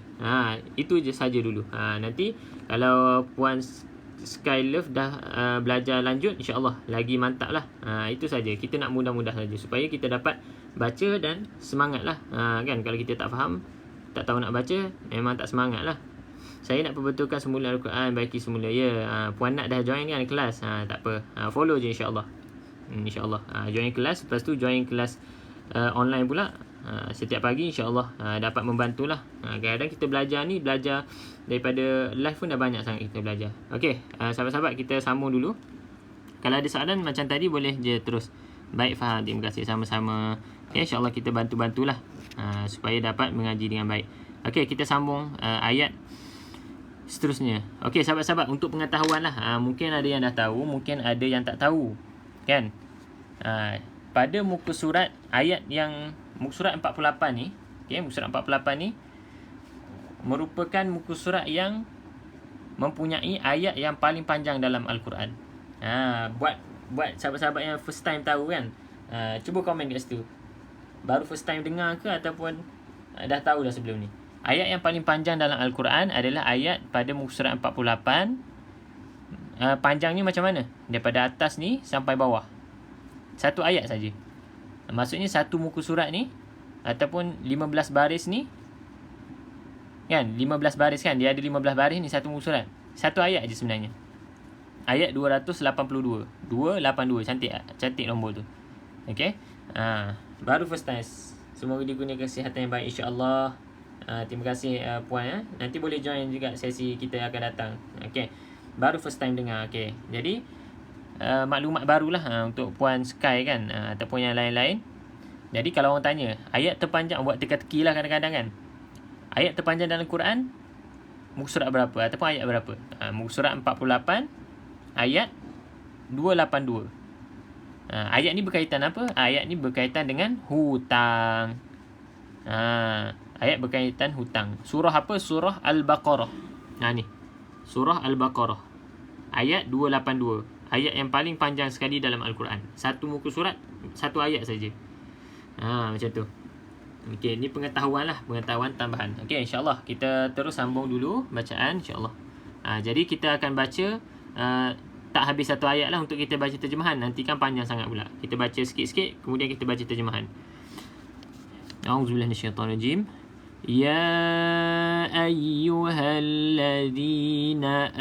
Itu je saja dulu. Nanti kalau Puan Skylove dah belajar lanjut, insya-Allah lagi mantap lah. Itu saja. Kita nak mudah-mudah saja supaya kita dapat baca dan semangat lah. Kan kalau kita tak faham, tak tahu nak baca, memang tak semangat lah. Saya nak perbetulkan semula Al-Quran, baiki semula. Ya, Puan nak dah join kan kelas? Tak apa. Follow je insya-Allah. InsyaAllah. Join kelas, lepas tu join kelas online pula. Setiap pagi insya-Allah dapat membantulah. Kadang-kadang kita belajar ni, belajar daripada live pun dah banyak sangat kita belajar. Okey, sahabat-sahabat, kita sambung dulu. Kalau ada soalan macam tadi boleh je terus. Baik, faham. Terima kasih sama-sama. Okay, insya-Allah kita bantu-bantulah supaya dapat mengaji dengan baik. Okey, kita sambung ayat seterusnya. Okey, sahabat-sahabat, untuk pengetahuan lah. Mungkin ada yang dah tahu, mungkin ada yang tak tahu. Kan? Pada muka surat ayat yang muka surat 48 ni, okey, muka surat 48 ni merupakan muka surat yang mempunyai ayat yang paling panjang dalam Al-Quran. Buat sahabat-sahabat yang first time tahu kan, cuba komen kat situ. Baru first time dengar ke ataupun dah tahu dah sebelum ni. Ayat yang paling panjang dalam Al-Quran adalah ayat pada muka surat 48. Panjangnya macam mana? Daripada atas ni sampai bawah. Satu ayat saja. Maksudnya satu muka surat ni ataupun 15 baris ni, kan, 15 baris kan, dia ada 15 baris ni satu muka surat. Satu ayat je sebenarnya. Ayat 282. 282. Cantik nombor tu. Okey. Baru first time. Semoga digunakan kesihatan yang baik insya-Allah. Terima kasih Puan. Nanti boleh join juga sesi kita yang akan datang. Okey. Baru first time dengar. Okey. Jadi maklumat barulah untuk Puan Sky kan, ataupun yang lain-lain. Jadi kalau orang tanya ayat terpanjang, buat teka-teki lah kadang-kadang kan. Ayat terpanjang dalam Quran muka surat berapa ataupun ayat berapa? Muka surat 48 ayat 282. Ayat ni berkaitan apa? Ayat ni berkaitan dengan hutang. Ayat berkaitan hutang. Surah apa? Surah Al-Baqarah. Ni. Surah Al-Baqarah. Ayat 282. Ayat yang paling panjang sekali dalam Al-Quran. Satu muka surat, satu ayat saja. Macam tu. Okey, ni pengetahuan lah, pengetahuan tambahan. Okey, insyaAllah kita terus sambung dulu bacaan, insyaAllah. Jadi kita akan baca tak habis satu ayat lah untuk kita baca terjemahan. Nanti kan panjang sangat pula. Kita baca sikit-sikit, kemudian kita baca terjemahan. A'udzubillahi minasyaitanirrajim. Ya ayyuhalladzina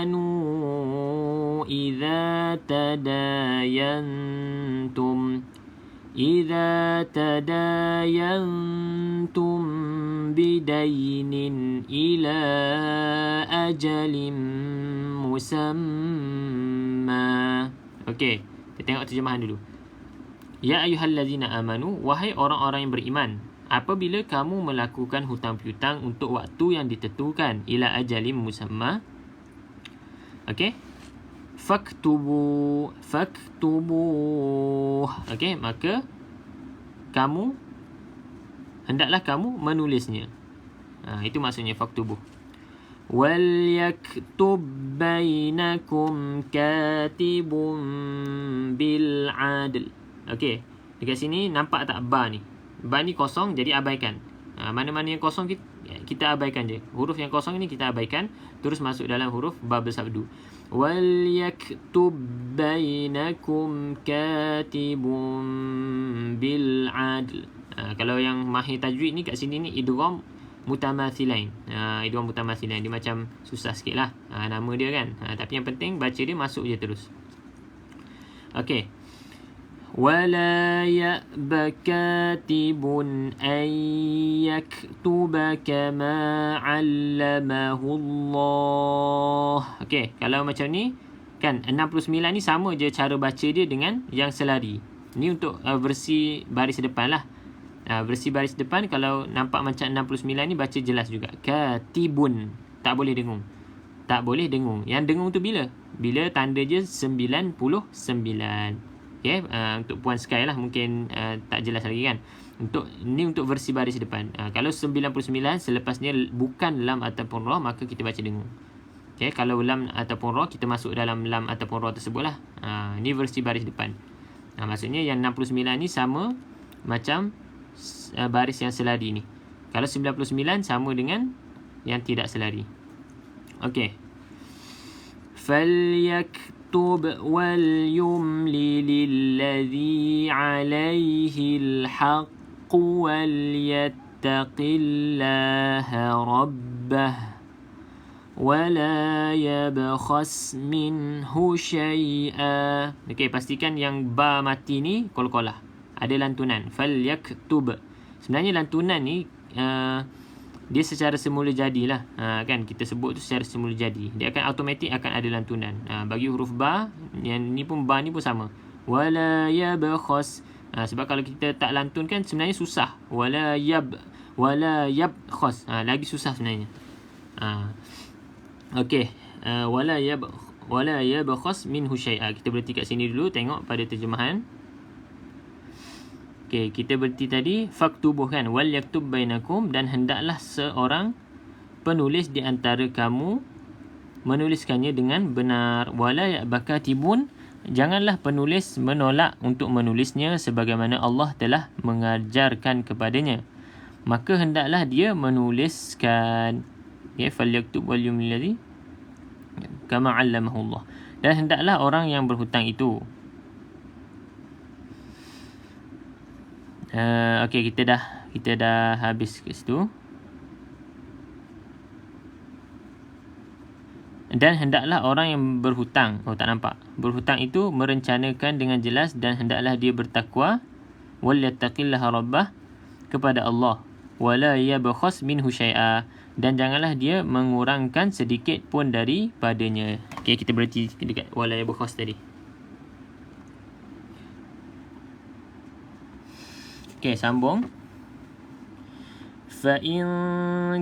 amanu idza tadayantum bidainin ila ajalin musamma. Okey, kita tengok terjemahan dulu. Ya ayyuhalladzina amanu, wahai orang-orang yang beriman, apabila kamu melakukan hutang piutang untuk waktu yang ditentukan, ila ajalin musamma. Okey. Faktubu. Okey, maka hendaklah kamu menulisnya. Itu maksudnya faktubu. Wal yaktub bainakum katibun bil adl. Okey, dekat sini nampak tak ba ni? Ba ni kosong, jadi abaikan. Mana-mana yang kosong kita abaikan je. Huruf yang kosong ni kita abaikan, terus masuk dalam huruf ba bersabdu. Wal yaktub bainakum katibun bil adl. Kalau yang mahir tajwid ni kat sini ni idgham mutamathilain. Idgham mutamathilain dia macam susah sikit lah nama dia kan. Tapi yang penting baca dia masuk je terus. Okey. ولا يأب كاتب أن يكتب كما علمه الله. Okey, kalau macam ni kan 69 ni sama je cara baca dia dengan yang selari. Ni untuk versi baris depan lah. Versi baris depan kalau nampak macam 69 ni baca jelas juga. Katibun, tak boleh dengung. Tak boleh dengung. Yang dengung tu bila? Bila tanda je 99. Okay, untuk Puan Sky lah mungkin tak jelas lagi kan. Ni untuk versi baris depan. Kalau 99 selepasnya bukan lam ataupun ra, maka kita baca dengung. Okay, kalau lam ataupun ra, kita masuk dalam lam ataupun ra tersebut lah. Ni versi baris depan. Maksudnya yang 69 ni sama macam baris yang selari ni. Kalau 99 sama dengan yang tidak selari. Okay. فَلْيَكْتُبْ وَلْيُمْلِلِ الَّذِي عَلَيْهِ الْحَقُّ وَلْيَتَّقِ اللَّهَ رَبَّهُ وَلَا يَبْخَسْ مِنْهُ شَيْئًا. Okey, pastikan yang ba mati ni qalqalah. Ada lantunan. فَلْيَكْتُبْ. Sebenarnya lantunan ni dia secara semula jadilah. Kan kita sebut tu secara semula jadi. Dia akan automatik akan ada lantunan. Bagi huruf ba, yang ni pun ba ni pun sama. Wala yabkhas. Sebab kalau kita tak lantun kan sebenarnya susah. Wala yabkhas. Lagi susah sebenarnya. Okey. Wala yabkhas minhu syai'a. Kita berhenti kat sini dulu, tengok pada terjemahan. Okey, kita berhenti tadi faktubuh kan, wal yaktub bainakum, dan hendaklah seorang penulis di antara kamu menuliskannya dengan benar. Wala ya'bakatibun, janganlah penulis menolak untuk menulisnya sebagaimana Allah telah mengajarkan kepadanya. Maka hendaklah dia menuliskan. Ya, fal yaktub wal yumli kama 'allamahu Allah. Dan hendaklah orang yang berhutang itu. Okey, kita dah habis ke situ. Dan hendaklah orang yang berhutang, tak nampak. Berhutang itu merencanakan dengan jelas, dan hendaklah dia bertakwa, wal yattaqillaha rabbah, kepada Allah, wala yabkhas minhu syai'a, dan janganlah dia mengurangkan sedikit pun daripadanya. Okey, kita berhenti dekat wala yabkhas tadi. Okey, sambung. فَإِنْ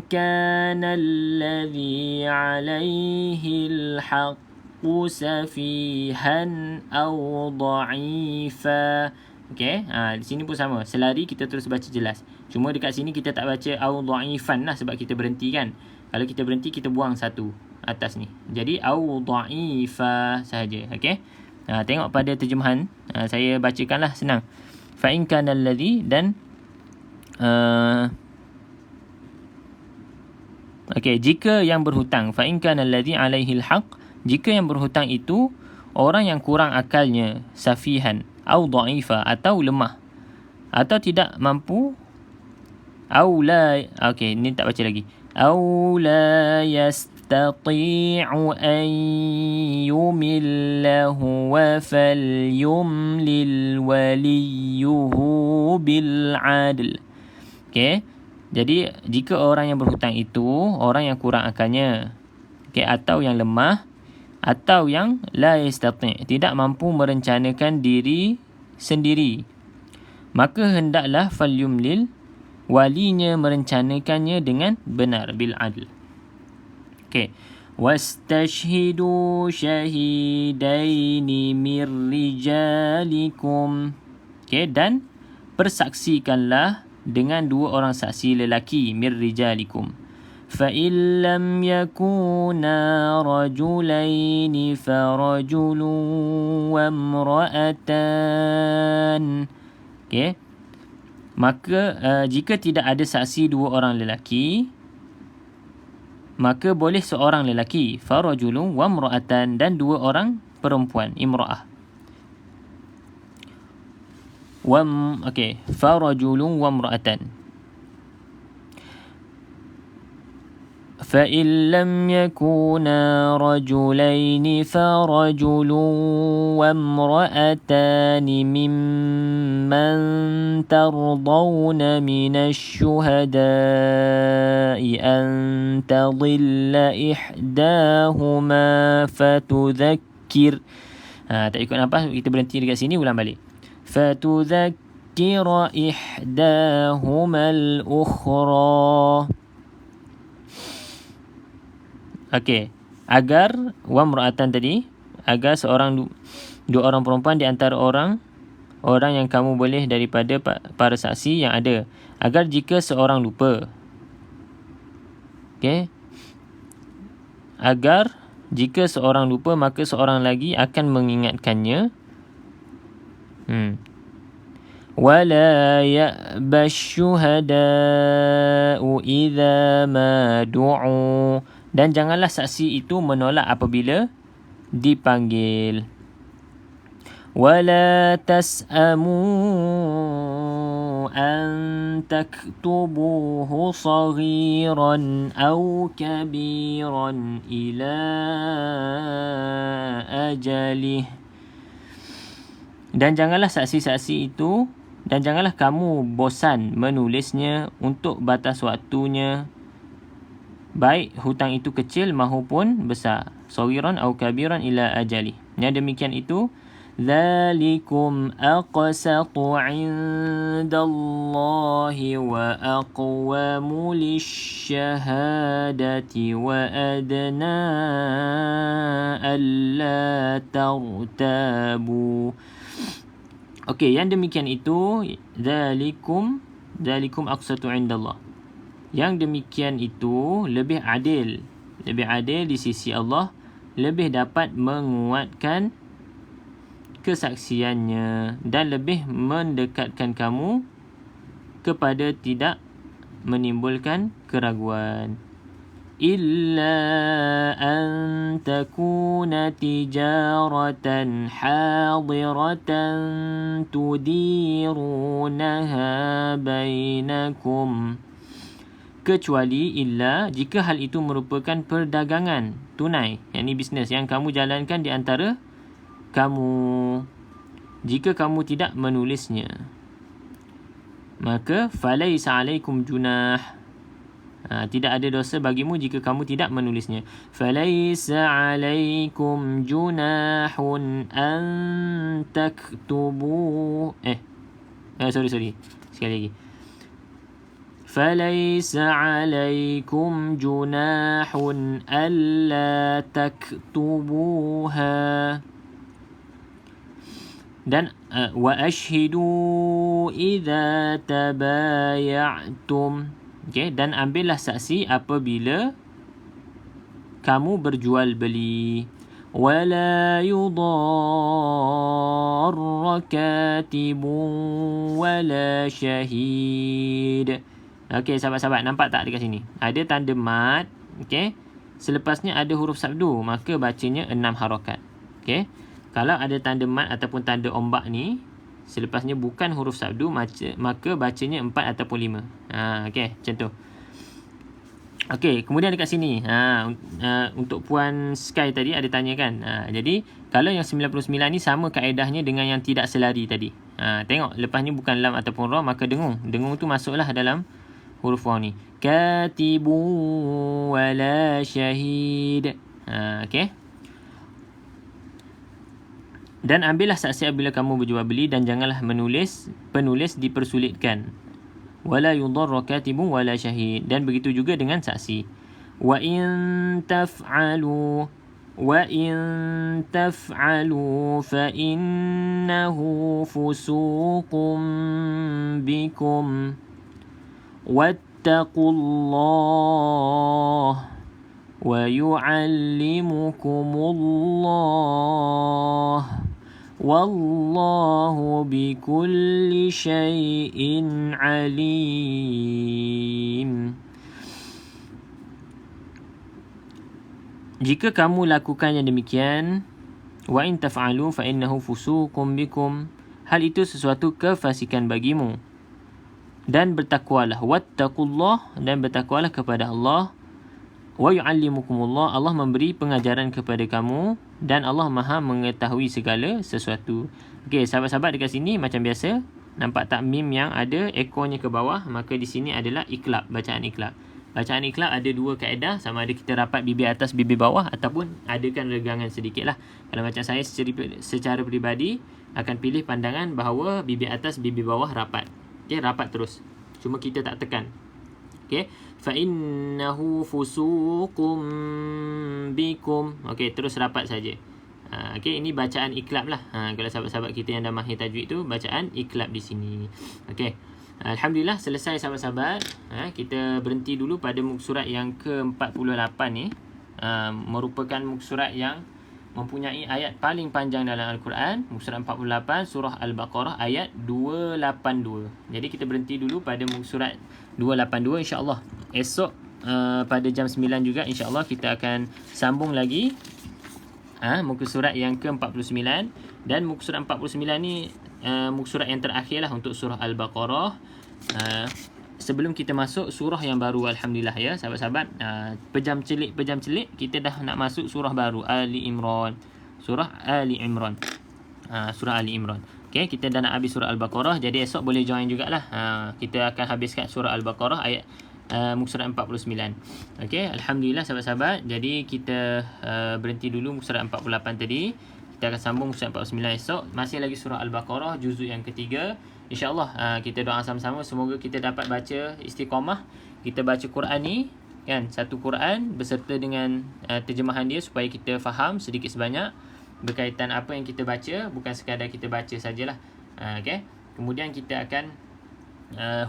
كَانَ الَّذِي عَلَيْهِ الْحَقُّ سَفِيهًا أَوْ ضَعِيفًا. Okey, di sini pun sama. Selari kita terus baca jelas. Cuma dekat sini kita tak baca au dha'ifan lah sebab kita berhenti kan. Kalau kita berhenti kita buang satu. atas ni. Jadi au dha'ifa sahaja. Okey. Tengok pada terjemahan. Saya bacakanlah senang. Fa in kana alladhi dan okey, jika yang berhutang, fa in kana alladhi alaihi alhaq, jika yang berhutang itu orang yang kurang akalnya, safihan au dha'ifa atau lemah atau tidak mampu, au la, okey ni tak baca lagi, au la yastati'u an yumillahu wa falyumlil waliyuhu bil adl. Okey, jadi jika orang yang berhutang itu orang yang kurang akalnya, okey, atau yang lemah atau yang la yastati', tidak mampu merencanakan diri sendiri, maka hendaklah falyumlil, walinya merencanakannya dengan benar, bil adl. Okey. Wastashhidu syahidaini mir rijalikum. Okey, dan persaksikanlah dengan 2 orang saksi lelaki, mir rijalikum. Fa in lam yakuna rajulaini farajulun wa imra'atan. Okey. Maka jika tidak ada saksi 2 orang lelaki, maka boleh seorang lelaki, farajulun wa imra'atan, dan 2 orang perempuan, imra'ah. Okey, farajulun wa imra'atan. فإن لم يكونا رجلين فرجل وامرأتان ممن ترضون من الشهداء أن تضل إحداهما فتذكر. Tak ikut nafas, kita berhenti dekat sini, ulang balik. فتذكر إحداهما الأخرى. Okey, agar wamra'atan tadi, agar dua orang perempuan di antara orang yang kamu boleh daripada para saksi yang ada, agar jika seorang lupa, okey, agar jika seorang lupa maka seorang lagi akan mengingatkannya. Wala ya'bash syuhada'u idza ma du'u, dan janganlah saksi itu menolak apabila dipanggil. Wala tas'amu an taktubuhu saghiran aw kabiran ila ajalih. Dan janganlah saksi-saksi itu, dan janganlah kamu bosan menulisnya untuk batas waktunya, baik hutang itu kecil maupun besar, saghiran aw kabiran ila ajali. Yang demikian itu, dzalikum aqsatu 'indallahi wa aqwamu lisyahadati wa adna alla tartabu. Okey, yang demikian itu, dzalikum aqsatu 'indallah. Yang demikian itu lebih adil di sisi Allah, lebih dapat menguatkan kesaksiannya dan lebih mendekatkan kamu kepada tidak menimbulkan keraguan. Illa an takuna tijaratan hadiratan tudirunaha bainakum. Kecuali illa jika hal itu merupakan perdagangan tunai, yakni bisnes yang kamu jalankan di antara kamu. Jika kamu tidak menulisnya, maka falaisa alaikum junah, tidak ada dosa bagimu jika kamu tidak menulisnya. Falaisa alaikum junahun an taktubu sorry sekali lagi. فَلَيْسَ عَلَيْكُمْ جُنَاحٌ أَلَّا تَكْتُبُوهَا. Dan وَأَشْهِدُوا إِذَا تَبَايَعْتُمْ. Okay, dan ambillah saksi apabila kamu berjual beli. ولا يضار كاتب ولا شهيد. Okey, sahabat-sahabat, nampak tak dekat sini? Ada tanda mat, okey. Selepasnya ada huruf sabdu, maka bacanya 6 harakat. Okey. Kalau ada tanda mat ataupun tanda ombak ni, selepasnya bukan huruf sabdu, maka bacanya 4 ataupun 5. Okey, macam tu. Okey, kemudian dekat sini untuk Puan Sky tadi ada tanya kan. Jadi kalau yang 99 ni sama kaedahnya dengan yang tidak selari tadi. Tengok lepas ni bukan lam ataupun ra, maka dengung. Dengung tu masuklah dalam huruf waw ni. Katibu wala syahid. Okey. Dan ambillah saksi apabila kamu berjual beli dan janganlah penulis dipersulitkan. Wala yudarra katibun wala syahid. Dan begitu juga dengan saksi. Wa in taf'alu fa innahu fusuqum bikum wattaqullah wa yu'allimukumullah wallahu bikulli syai'in alim. Jika kamu lakukan yang demikian, wa in taf'alu fa innahu fusuqum bikum, hal itu sesuatu kefasikan bagimu. Dan bertakwalah, wattaqullah, dan bertakwalah kepada Allah. Wa yu'allimukumullah, Allah memberi pengajaran kepada kamu, dan Allah Maha mengetahui segala sesuatu. Okey, sahabat-sahabat dekat sini macam biasa, nampak tak mim yang ada ekornya ke bawah, maka di sini adalah iklab, bacaan iklab. Bacaan iklab ada dua kaedah, sama ada kita rapat bibir atas bibir bawah ataupun adakan regangan sedikit lah. Kalau macam saya secara peribadi akan pilih pandangan bahawa bibir atas bibir bawah rapat. Okey, rapat terus. Cuma kita tak tekan. Okey, fa innahu fusuqum bikum. Okey, terus rapat saja. Okey, ini bacaan iklab lah. Kalau sahabat-sahabat kita yang dah mahir tajwid tu, bacaan iklab di sini. Okey. Alhamdulillah selesai sahabat-sahabat. Kita berhenti dulu pada muka surat yang ke-48 ni. Merupakan muka surat yang mempunyai ayat paling panjang dalam Al-Quran. Muka surat 48 surah Al-Baqarah ayat 282. Jadi kita berhenti dulu pada muka surat 282 insya-Allah. Esok pada jam 9 juga insya-Allah kita akan sambung lagi muka surat yang ke-49. Dan muka surat 49 ni muka surat yang terakhir lah untuk surah Al-Baqarah. Sebelum kita masuk surah yang baru, alhamdulillah ya sahabat-sahabat, pejam celik kita dah nak masuk surah baru, Ali Imran. Surah Ali Imran. Okey, kita dah nak habis surah Al-Baqarah, jadi esok boleh join jugalah. Kita akan habiskan surah Al-Baqarah ayat muka surat 49. Okey, alhamdulillah sahabat-sahabat. Jadi kita berhenti dulu muka surat 48 tadi. Kita akan sambung muka surat 49 esok. Masih lagi surah Al-Baqarah juzuk yang ketiga. InsyaAllah kita doa sama-sama semoga kita dapat baca istiqamah. Kita baca Quran ni kan, satu Quran beserta dengan terjemahan dia supaya kita faham sedikit sebanyak berkaitan apa yang kita baca, bukan sekadar kita baca sajalah. Okay. Kemudian kita akan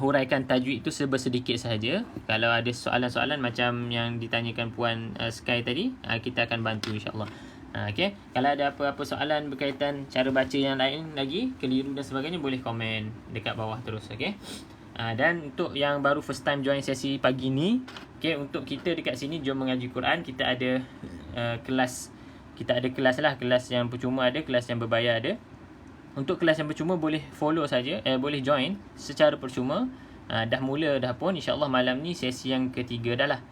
huraikan tajwid itu sedikit sahaja. Kalau ada soalan-soalan macam yang ditanyakan Puan Sky tadi, kita akan bantu insyaAllah. Okay. Kalau ada apa-apa soalan berkaitan cara baca yang lain lagi, keliru dan sebagainya, boleh komen dekat bawah terus. Okay. Dan untuk yang baru first time join sesi pagi ni, okay, untuk kita dekat sini Jom Mengaji Quran, kita ada kelas. Kita ada kelas lah, kelas yang percuma ada, kelas yang berbayar ada. Untuk kelas yang percuma boleh follow saja, boleh join secara percuma. Dah mula dah pun, insyaAllah malam ni sesi yang ketiga dah lah.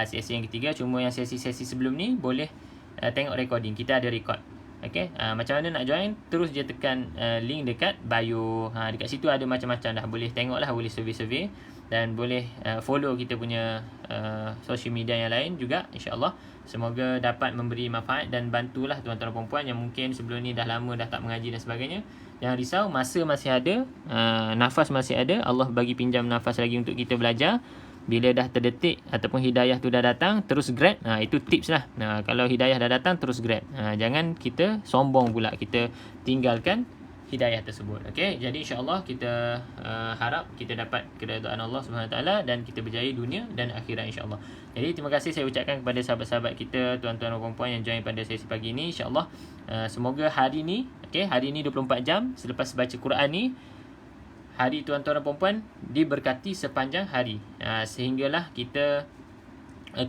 Sesi yang ketiga, cuma yang sesi-sesi sebelum ni boleh tengok recording, kita ada record. Okay, macam mana nak join, terus je tekan link dekat bio. Dekat situ ada macam-macam dah, boleh tengok lah, boleh survey-survey. Dan boleh follow kita punya social media yang lain juga, insyaAllah. Semoga dapat memberi manfaat dan bantulah tuan-tuan dan perempuan yang mungkin sebelum ni dah lama dah tak mengaji dan sebagainya. Jangan risau, masa masih ada, nafas masih ada. Allah bagi pinjam nafas lagi untuk kita belajar. Bila dah terdetik ataupun hidayah tu dah datang, terus grab. Itu tips lah. Kalau hidayah dah datang, terus grab. Jangan kita sombong pula, kita tinggalkan hidayah tersebut. Okey, jadi insya-Allah kita harap kita dapat keridaan Allah Subhanahu taala dan kita berjaya dunia dan akhirat insya-Allah. Jadi terima kasih saya ucapkan kepada sahabat-sahabat kita, tuan-tuan dan puan-puan yang join pada sesi pagi ini. Insya-Allah semoga hari ni, okey, hari ni 24 jam selepas baca Quran ni, hari tuan-tuan dan puan-puan diberkati sepanjang hari. Sehinggalah kita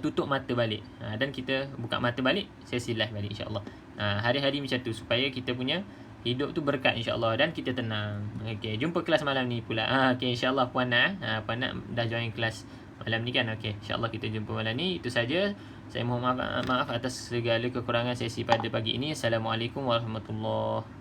tutup mata balik dan kita buka mata balik, sesi live balik insya-Allah. Hari-hari macam tu supaya kita punya hidup tu berkat insya-Allah dan kita tenang. Okey, jumpa kelas malam ni pula. Okey, insya-Allah Puan Nak, Puan Nak dah join kelas malam ni kan. Okey, insya-Allah kita jumpa malam ni. Itu saja. Saya mohon maaf atas segala kekurangan sesi pada pagi ini. Assalamualaikum warahmatullahi